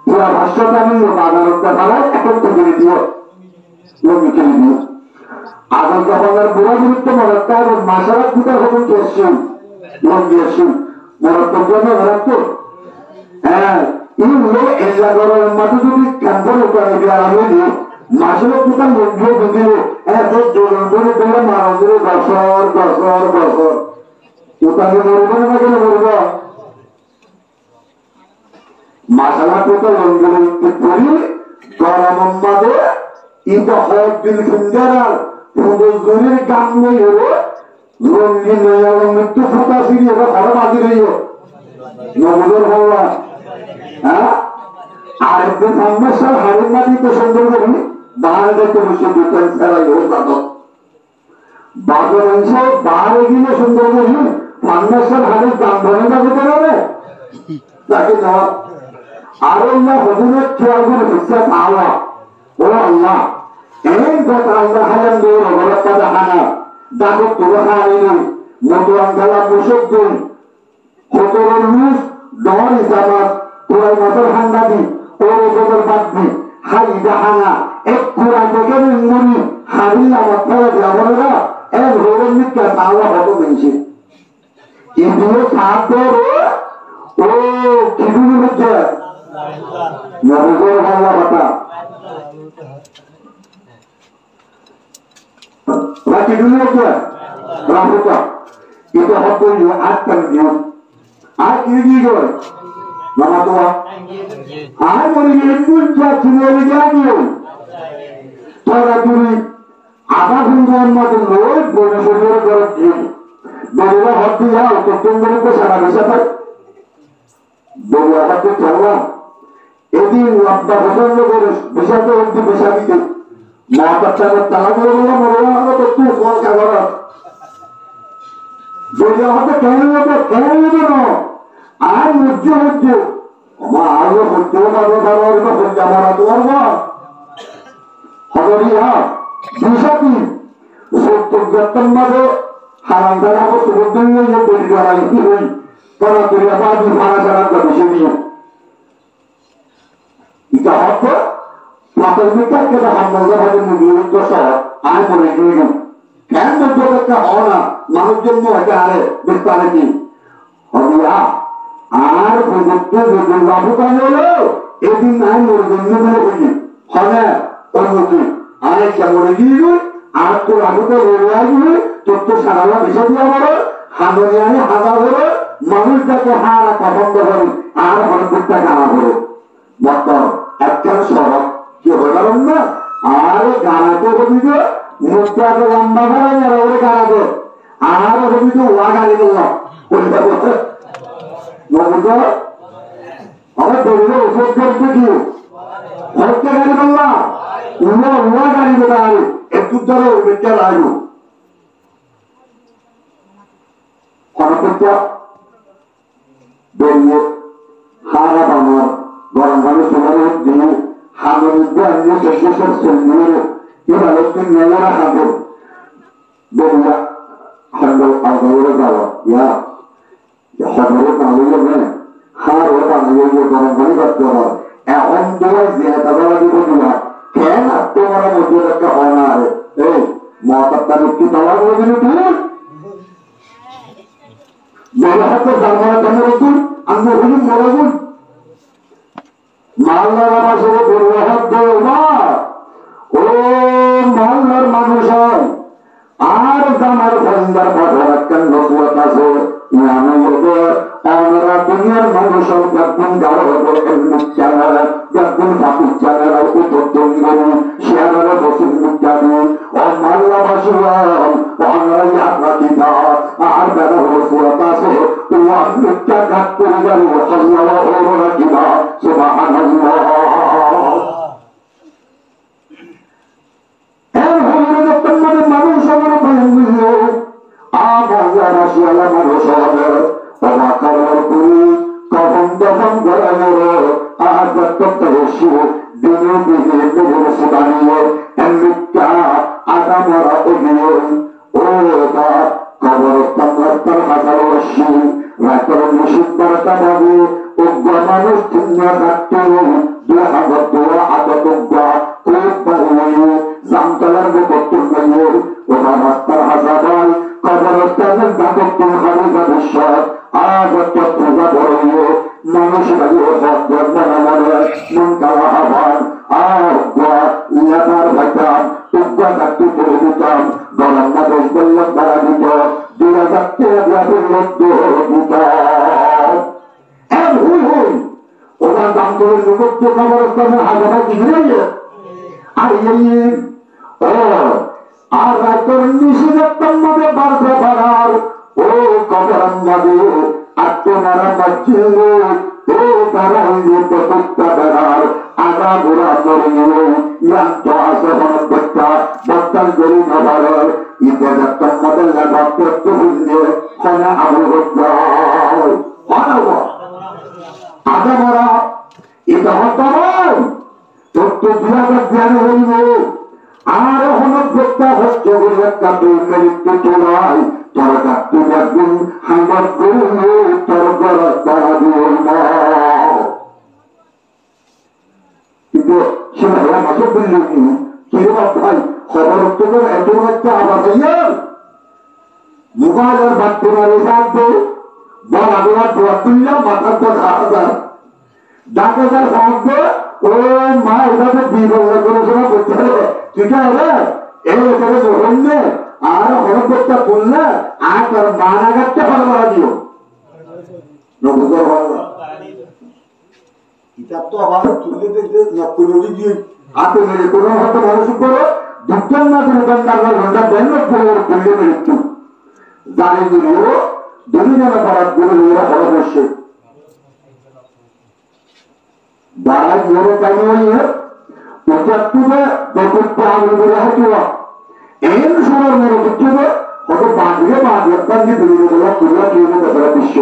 পুরা ভাষ্যটা আমি আদালতটা পালাই এখন তো করে দিও লোকে খেলে দিও আদালত পালার বুড়া গুরুত্ব মরত্তা এবং মাসারাত দুটার হবো কি আসছেন লোক দিয়েছেন মরত্তর জন্য মরত্ত হ্যাঁ এইগুলো এলা গরমের মাঝে যদি ক্যান্সার উপায় আমি দিই মাসের দুটা মন্দির বুঝিল এত জোরে ধরে মারা দিলে বছর উপায় মরবে না কেন মরব মাসালা পোতা লঙ্গির করি গরম মাঝে itu hobil kendaraan produk gambar itu rongin yang itu fotasi dia orang mati dia nomor berapa ada sama sah hari mati itu sendiri ini bahaya itu mesti ditentang itu tak बागवान से बाहर की में सुंदर नहीं मानने से हमें काम करने का कितना है ताकि ना आरोग्य बदलने क्या अगर हिस्सा आवा वो अल्लाह एक बात अल्लाह हमें दो रबर पता है दागो तुरहा नहीं मोटवान गला मुशक दूँ होटोरन्यूस डॉर इजामत पूरा मोटर हंगा दी और उधर बात दी हाई जहाना एक पूरा जगह में मुरी हारी लामत पर जावलेगा एक रोगन में क्या तावा हो तो नहीं ये दो साथ दो ओ किधर में क्या मरुगर वाला बता ना किधर में क्या राहु का ये तो हम तो ये आज कर दियो आज किधर गए मामा तो आज मुझे ये कुछ क्या चिन्ह क्या दियो थोड़ा दूरी आधा घंटा मत रोज बोलने से मेरे घर जी बोलेगा हट दिया तो तुम मेरे को सारा विषय पर बोलेगा हट चलना यदि लंबा भजन में बोले विषय तो उनकी विषय भी थी माँ बच्चा को ताला बोलेगा मरोगा तो तू कौन क्या करा बोलेगा हट कहने ना आज मुझे माँ आज मुझे मारो सारा और मैं मुझे मारा तो और माँ हमारी हाँ दूसरी सोच जतन मारो हालांकि आपको सुबह में ये बोली जा रही हुई पर तेरे बाद भी हमारा सारा का विषय नहीं है इतना आपको प्राथमिकता के बाद हम लोग हमारे मुझे तो सब आए बोले नहीं क्या मुझे लगता है ना मानुष्य में क्या है विस्तार की और या आर बुद्धि बुद्धि बाबू का बोलो एक दिन नहीं मुझे नहीं बोली हमें और मुझे आने क्या बोलेगी आज तो आगे तो रोयागी तो सारा विषय दिया बोलो हमारे आने हवा बोलो मनुष्य के हारा कफन बोलो आर हम कुत्ता गाना बोलो मतलब एक्चुअल शहर क्यों हो रहा है ना आर गाना तो कभी तो मुद्दा तो लंबा करा नहीं रहा है गाना तो आर कभी तो वागा नहीं बोला कोई बात बोलते मुद्दा अरे बोलो उसको करते क्यों और क्या गाने बोला उन्हें गाड़ी बता रहे एक दूसरे में क्या लायू कौन क्या बोलिए हारा बानर गरम सुनारे दिए हामिल अन्य सदस्य सुनिए ये बालों की नया हामिल बोलिए हम लोग आगे जाओ या हमारे नालियों में हार होता नहीं ये गरम बात करो ऐसे दो ज़्यादा वाली बोलिए क्या तुम्हारा मुझे लगता होना है ए मौत की तलाश हो गई तू मेरा हाथ तो जाना करने तू अंदर हुई मरोगुन मालदार आवाज़ वो बुरहात दो माँ ओ मालदार मानुषार आर जामार बंदर बाजार कंधों सुरता से यहाँ ये आमरा दुनिया मानुषार जब गारो हो मुच्चारा जब मुच्चारा वो तो तुम शेरा बसुन मुच्चारा और मालला बसुआ आमरा यात्रा की था आर बेरा हो सुरता से वो मुच्चा घाट को जाने वो अल्लाह और रखिया सुभान अल्लाह ऐन होने जब तक मने मानुषार मने बंदियो आमरा राशियाला मानुषार Pemakaran kuri, kafan garangoro, agar terterusu, bini bersedaniyo, emikya, adamara ugiyon, oda, kabar terhadarashi, rakar musyid berkadabu, ugga manus dunia gatu, dia agar dua agar ugga, kubaruyu, samtalan betul gayu, udamat terhadal, kabar terhadal hari gadishat, आगत प्रजा बोलियो मनुष्य लगी हो जन्म नमन मुंकला हवान आगवा लकार भक्ताम उग्गा कट्टू पुरुषाम गलन्ना दोस्तल्लक बरादितो दिया सकते अध्यापिक लोग होता अब हुई उधर दाम तो लोगों को खबर उसका में हाजमा किधर है আর এই ও আর রাতের নিষেধাত্মার মধ্যে বাড়তে পারার ও কবরান্বাদে আর তোমারা বাচ্চে ও তারা প্রত্যেকটা বেড়ার আগা গোড়া করে ইয়ান্ত আসে হনপেক্ষা বর্তাল গরি নবারের ইন্দ্রদাত্তার মধ্যে লাগা প্রত্যেক হইলে হনা আবহাওয়া আদা মরা এটা হতাম তত্ত্ব দুয়ার জ্ঞান হইব আর হনপেক্ষা হচ্ছে বলে একটা মৃত্যু চড়াই তোর কাটতে একদিন হাঙ্গার করে তোর গড়া তারা দিয়ে কিন্তু সে ভাইয়া মাসে বললেন কিরকম ভাই খবর তোর এত একটা আবার ভাইয়া মোবাইলের বাড়তে মারে থাকবে বল আবার দোয়া তুললাম মাথার পর হাজার ডাকাতার থাকবে ও মা এভাবে বিবেচনা গবেষণা করতে হবে ঠিক আছে এই এখানে যখন আর হরপেক্ষা বললে আর তার মানা গাছটা ভালো মারা দিও
কিতাব তো আবার তুলে দিতে নকলি দিয়ে
হাতে মেরে কোনো হয়তো মানুষ করো দুঃখের না দোকানদার ঘন্টা দেন করলে মৃত্যু জানি দিলেও দুজনে পড়ার করে ওরা হলো বসে বাড়ায় জোরে জানিয়ে পঁচাত্তরে দেখতে আগুন বলে হতো এই সময় মনে করতে হয়তো বাঁধলে বাঁধলে বিভিন্ন তুলে তুলে দেখার বিশ্ব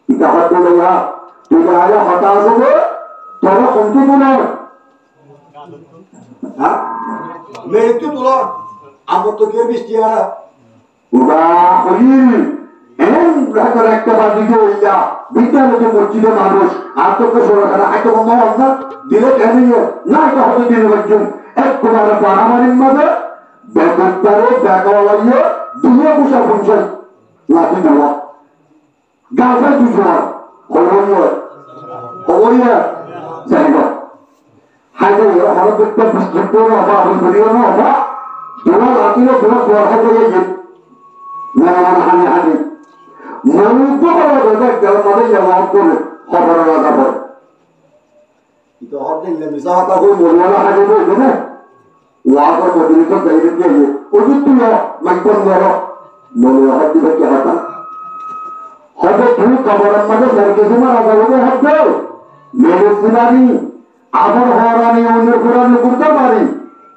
এটা হয়তো তুই আগে হতাশ হবে তোরা কমতে মনে
হ্যাঁ মেয়েকে তোলা আমার তো কে বৃষ্টি আর
একটা বাদিকে হইয়া বিদ্যালয়ে মসজিদে মানুষ আর তোকে সরকার একটা বন্ধ দিলে কেন না এটা হতে দিনে একজন এক তোমার বাড়াবাড়ির মাঝে বেকারে দেখা লাগিয়ে দুয়ে বসা ফুলছেন লাঠি দেওয়া গাছে দুশো খবরিয়া যাইব হাইতে আমার দেখতে বিস্তৃত হবা আমি বলিও না হবা তোমার লাঠিলে তোমার দরকার করে যে না হানি হানি মনুষ্য করা দেখ যার মাঝে যাওয়া করে খবর রাখা পড়ে
তো হতে মিশা হতা
ওই মরিয়ালা হাজে বলবে না ওয়াগর বদলি তো গাইরে দিয়ে ওই তুই মাইকন ধরো মরিয়া হাত দিবে কি হাতা হবে তুমি খবরের মাঝে সার্কেসে মারা যাবে হবে মেরে সিনারি আবার হরানি অন্য কোরআনে করতে পারি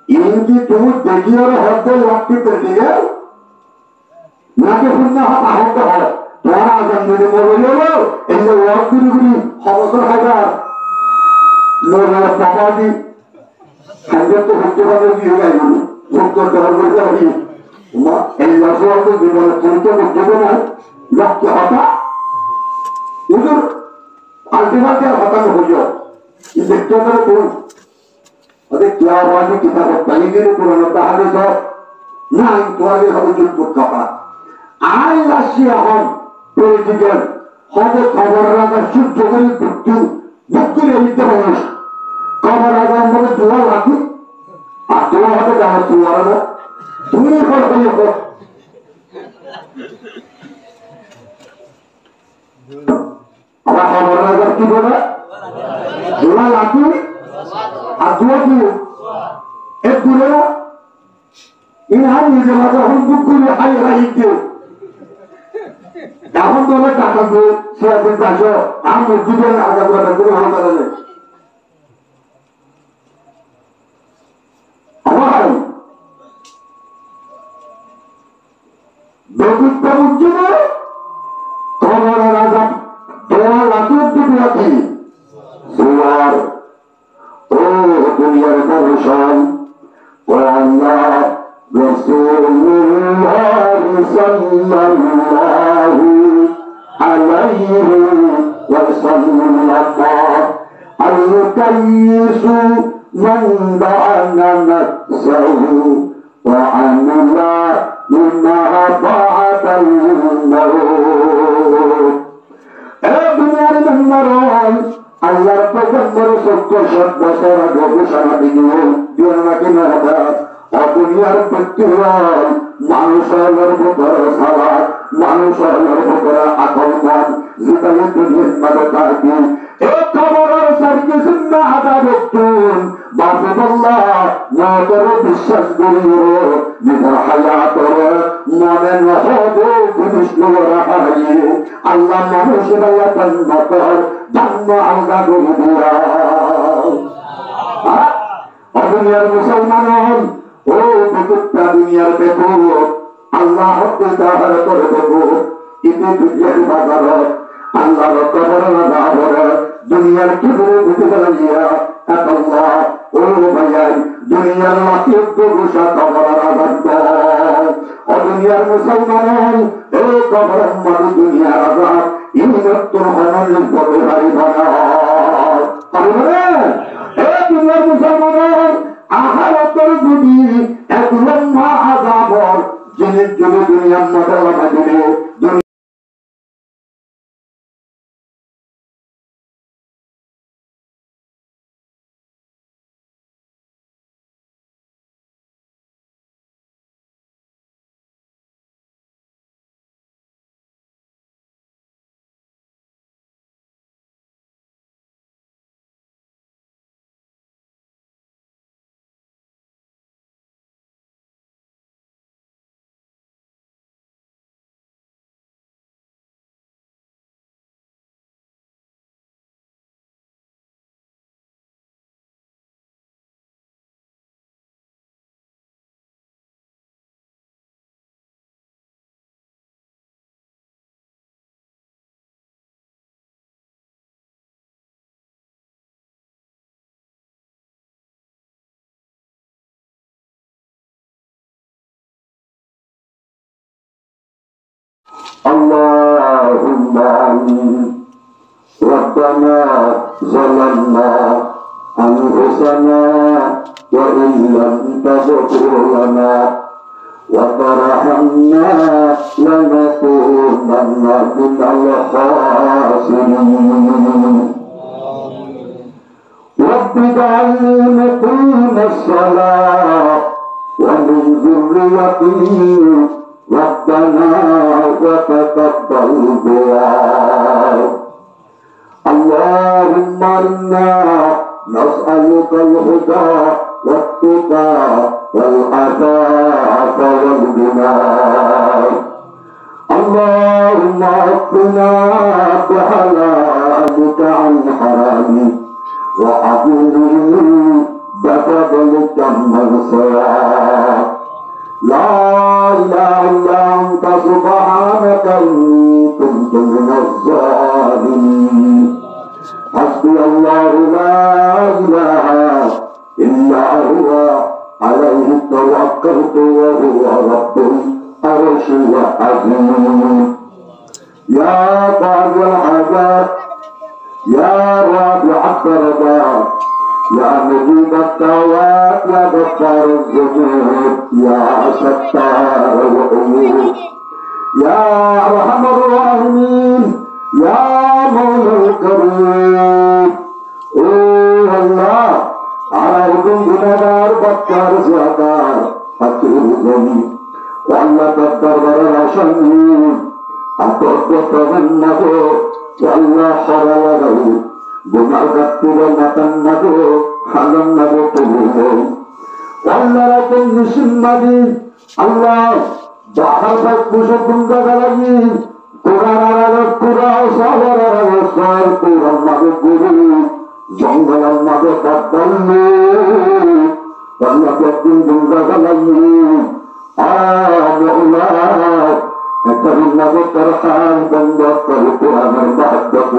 ইনকি তুমি দেখিয়ে হতে লাঠি পেটে যাও নাকি শুনতে আহত হয় তোমার আজান যদি মরে গেল এই যে ওয়ার্কগুলি অবসর হাজার লোকের পাপাদি সাংঘাত তো হতে পারবে কি হয়ে গেল ভোগ করতে পারবে তোমার এই বছর জীবনে চলতে করতে না লক্ষ্য হতা ওদের আলটিমাতে আর হতানো হইল দেখতে পারে কোন ওদের क्या हुआ कि किताब पढ़ी गई पुराना তাহলে সব না তোমাদের হবে যুদ্ধ কাপা আই রাশিয়া হন পলিটিক্যাল হবে খবর রাখার সূর্য করে বুদ্ধি নিতে মানুষ খবর রাখা বলে দোয়া রাখি আর দোয়া হবে যাওয়ার তোমার না তুমি খবর হয়ে আমার খবর রাখার কি বলে দোয়া রাখি আর দোয়া কি এক দূরে ইনহার নিজে মাঝে হন বুক করে হাই হাই দিও এখন তো অনেক টাকা দিয়ে সে একদিন চাষো আর মসজিদের আগে করে ভালো করে নেই আমার বেগুনটা বুঝছে না তোমার রাজা তোমার লাঠি দিকে রাখি তোমার ও দুনিয়ার মানুষন ও আল্লাহ রাসূলুল্লাহ সাল্লাল্লাহু আলাইহি ওয়াসাল্লাম الكيس من دعن نفسه وعمل لما بعد الموت দুনিয়ার মেম্বারন আল্লাহর পয়গম্বর 70 বছর আগে ঘোষণা দিল নাকি না দুনিয়ার ব্যক্তিগণ মানুষের ভিতরে সালাদ মানুষের ভিতরে আকর্ষণ যেটা দুনিয়ার মাঝে থাকি এই খবরের يسمى عذابتون بعد الله ما ترى بالشد من الحياة من وحده بمثل ورحمه الله مهجر يتنطر دم عذاب الديار দুনিয়ার মুসলমান ও প্রত্যেকটা দুনিয়ার দেখো আল্লাহ হত্যা তাহার করে দেখো ইতি দুনিয়ার বাজার আল্লাহর কবর লাগাবর দুনিয়ার কি বলে বুঝে গেলিয়া আল্লাহ ও ভাইয়াই দুনিয়ার মাটির গোসা কবর আবদ্ধ ও দুনিয়ার মুসলমান ও কবর মাটি দুনিয়ার আজাদ ইমতর হনল বলে ভাই বানা পারবে এ দুনিয়ার মুসলমান আখিরাতের যদি এক লম্বা আযাবর জিনের যুগে দুনিয়ার মধ্যে লাগাবে اللهم ربنا ظلمنا أنفسنا وإن لم تغفر لنا وترحمنا لنكونن من الخاسرين رب اجعلني مقيم الصلاة ومن ذريتي ربنا وتقبل دعاء اللهم إنا نسألك الهدى والتقى والعفاف والغنى اللهم اغفنا بحلالك عن حرامك وأغنني بفضلك من سواك لا إله إلا أنت سبحانك إني كنت من الظالمين حسبي الله لا إله إلا هو عليه توكلت وهو رب العرش العظيم يا قاضي الحاجات يا رافع الدرجات يا مجيب الدعوات يا غفار الذنوب يا ستار العيوب يا ارحم الراحمين يا مولى الكريم اوه الله عليكم بنادار بكار زيادار فكر زمين والله تدبر العشمين أتوقف منه والله حرل له بمعرفة ومتنه حلمه طوله والله لكم نسمدي الله بحرفك بشكل دغلين قرآن على القرآن صبر على الصبر قرآن مغفور جنگل مغفر والله لكم دغلين الله أكرمنا بالترحال بندق القرآن المحبة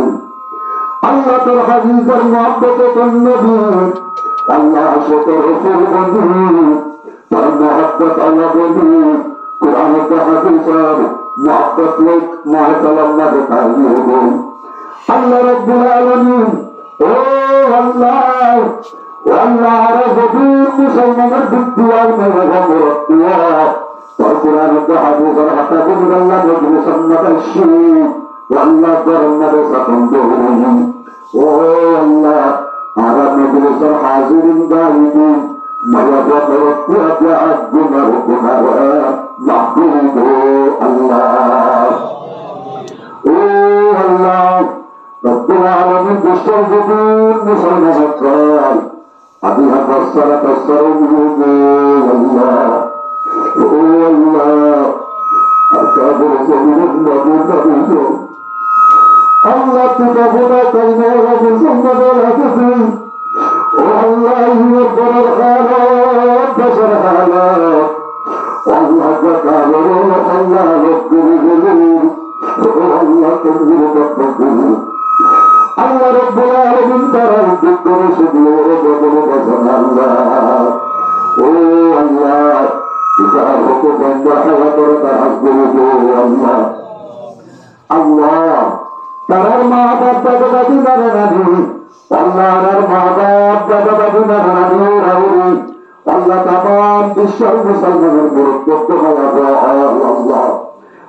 الله ترحل المحبة النبي الله شكر في الغني والمحبة على بني قرآن الحديث محبة لك ما تلمنا بتعليهم الله رب العالمين اوه الله والله رب مسلمان بالدعاء والمغفرة والقرآن الحديث حتى قبل الله مجلسا مبشر والله ضرنا بسكن دورهم والله على مجلس الحاضرين دائمين ما يبرد ويعدنا ربنا ومحبوب الله الله رب العالمين بالشرطين কাবর জমিনের নবীর নবী আল্লাহ তুই বোনা কাইনে রাখে সুন্দর রাখেছি ও আল্লাহ ইমের বড় হালত দেশের হালত আল্লাহ কাবর আল্লাহ লোক করে গেলেন ও আল্লাহ তন্দির করুন আল্লাহ রব্বুল আলামিন তারা উদ্যোগ করে শুধু বদলে বসেন আল্লাহ ও আল্লাহ পিতার হকে বন্ধ হাওয়া করে তার আসবে আল্লাহ আল্লাহ তার মা বাপ দাদা দাদি নানা নানি আল্লাহ আর মা বাপ দাদা দাদি নানা নানি রাহুল আল্লাহ তামাম বিশ্বের মুসলমানের গুরুত্ব আল্লাহ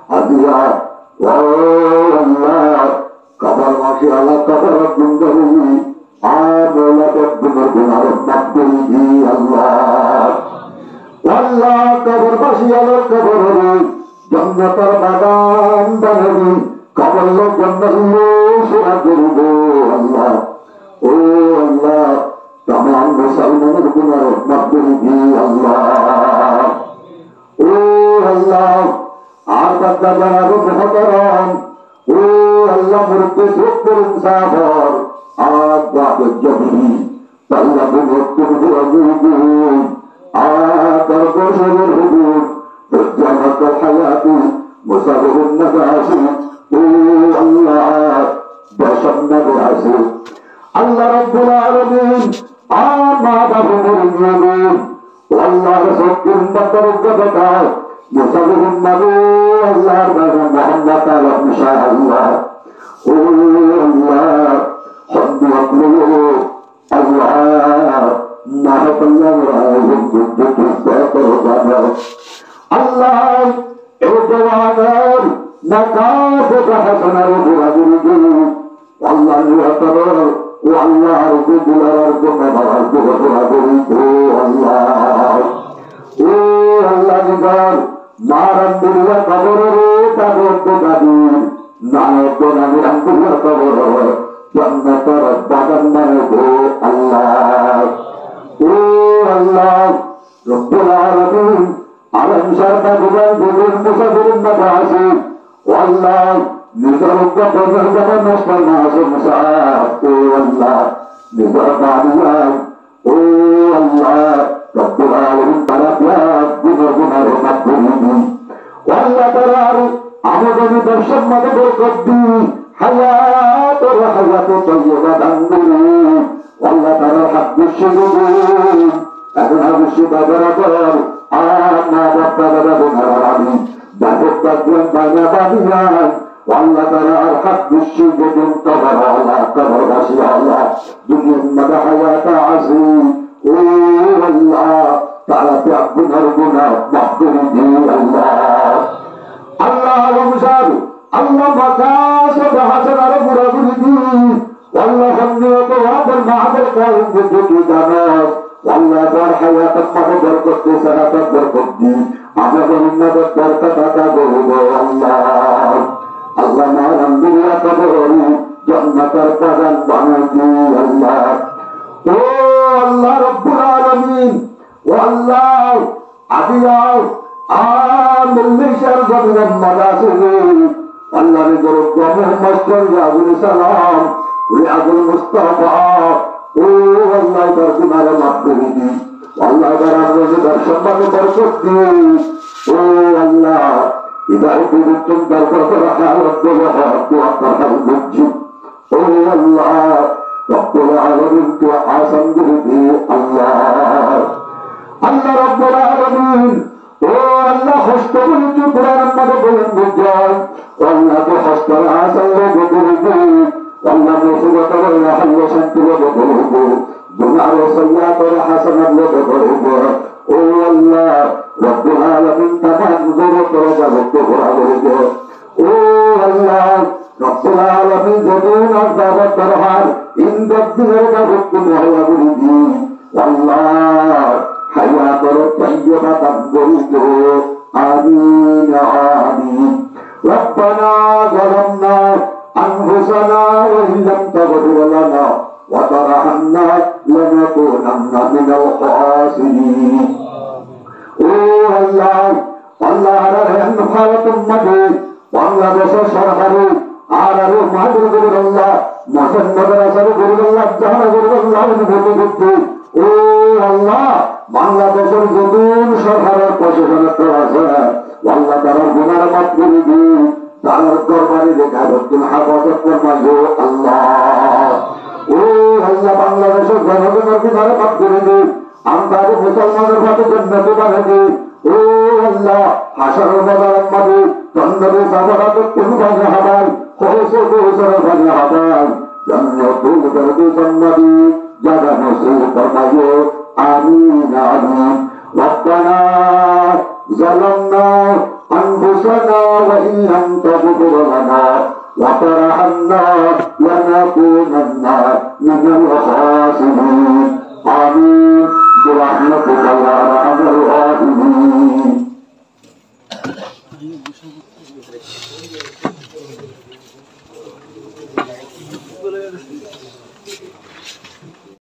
আদিয়া ও আল্লাহ কাবার মাসে আল্লাহ কাবার গুন্দারি আল্লাহ কবর বাসি আলোর কবর হরি জন্নতর বাগান বানাবি কবর লোক সেরা করব আল্লাহ ও আল্লাহ তামাম মুসলমানের গুনার রহমত করিবি আল্লাহ ও আল্লাহ আর বাদ্দা জানাবো মহতরম ও আল্লাহ মুরব্বী সত্তর ইনসাফর আর বাপ জমি আল্লাহ মুরব্বী হুজুর আর বর্ষের হুজুর জামাত হায়াতি মুসাফিরুন নাবাসি ও আল্লাহ বসন্না আছে আল্লাহ রাব্বুল আলামিন আর মা বাবা মুরব্বী আল্লাহ রাসূল বান্দর কথা মুসাফিরুন নবী আল্লাহর বাবা মুহাম্মদ ইনশাআল্লাহ ও আল্লাহ حب يطلبه الله ما طلبه جدك الساتر ضمر الله ادوانر نكافك حسن رجل برجل والله يعتبر والله رجل الارض مبارك برجل الله الله نبار মারান দুনিয়া কবর রে তাদের তো দাবি নায়ক নামের দুনিয়া কবর জান্নাতের বাগান বানাবো আল্লাহ ও আল্লাহ রব্বুল আলামিন আলম সারদা গুলাম গুলির মুসাফিরিন নাবাসি আল্লাহ নিজের উদ্যোগের জন্য নষ্ট না আসে মুসাফ ও আল্লাহ নিজের বাড়িয়া ও আল্লাহ রব্বুল আলামিন তারা গুনার রহমত করিবি আল্লাহ তারা আমাদের দর্শক মাঝে বরকত দি হায়াত ও হায়াত তৈয়বা দান করি আল্লাহ তারা হাদিস শুনুন এখন হাদিস বাজারা কর আর মা বাবা দাদা বোনেরা আমি বাপক তাকবেন বানা বাদিয়া আল্লাহ তারা আর হাদিস শুনুন কবর আল্লাহ কবর বাসি আল্লাহ দুনিয়ার মধ্যে হায়াত আছে ও আল্লাহ তারা গুনার গুনাহ মাফ করে দিন আল্লাহ আল্লাহ আলমসার আল্লাহ মাকাসদ হাসানার পুরাপুরি দিন আল্লাহ সন্নিহত ওয়াদের মাহাদের কারণ বুদ্ধি জানাস আল্লাহ তার হায়াতের মাঝে বরকত দিয়ে সাহায্য বরকত দিন আমাদের উন্নতের দরকার টাকা বলব আল্লাহ আল্লাহ আলহামদুলিল্লাহ কবরি জান্নাতের বাগান বানাই দিন আল্লাহ ও আল্লাহ রব্বুল আলামিন ও আল্লাহ আদিয়াও মিশর জমিনের মাদাসিনে আল্লাহর দরজা মুহাম্মদ সাল্লাল্লাহু আলাইহি সাল্লাম রিয়াদুল মুস্তাফা ও আল্লাহ তার গুনাহ মাফ করে দিন আল্লাহ তার আমাদের সম্মানে বরকত দিন ও আল্লাহ ইবাদত করতে দরকার করা হালত দোয়া করা বুঝি ও আল্লাহ রব্বুল আলামিন তো আসান দিন আল্লাহ আল্লাহ রব্বুল আলামিন ও আল্লাহ হস্ত বলি কোরআনের মধ্যে বলেন বুঝান আল্লাহ তো হস্তর আসান বদলে আল্লাহ মুসিবত আল্লাহ আল্লাহ শান্তি বদলে গুনাহ ও সাইয়াতের হাসানাত বদলে ও আল্লাহ রব্বুল আলামিন তামাম জরুরত রাজত্ব বদলে ও আল্লাহ রব্বুল আলামিন যদিন আযাব দরহার ইনদিনের দাবত মহলা বলি আল্লাহ হায়াতের তৈয়বা দান করো আমিন আমিন রব্বানা যালামনা আনফুসানা ওয়া ইন লাম তাগফির লানা ওয়া তারহামনা লানাকুনান্না মিনাল খাসিরিন ও আল্লাহ আল্লাহর হেনফায়াতুম মাঝে বাংলাদেশের সরকারি আর আরো মাদুর গরিবল্লাহ মহান মাদ্রাসার গরিবল্লাহ জাহান গরিবল্লাহ অনুভূতি করতে ও আল্লাহ বাংলাদেশের নতুন সরকারের প্রশাসনের আছে আল্লাহ তারা গুনার মাফ করে দিন তার দরবারে দেখা তুমি হাফাজত ফরমাইও আল্লাহ ও আল্লাহ বাংলাদেশের জনগণের গুনার মাফ করে দিন আমরা মুসলমানের ভাবে জান্নাতে বানাবো ও আল্লাহ হাসার বাজার মাঝে চন্দ্রে সাবারাত কোন ভাগে হাবাই হয়েছে বহুসর ভাগে হাবাই জান্নাত দরবে জান্নাতি জায়গা নসিব ফরমাইও আমিন আমিন রব্বানা ظلمنا أنفسنا وإن لم تغفر لنا وترحمنا لنكونن من الخاسرين آمين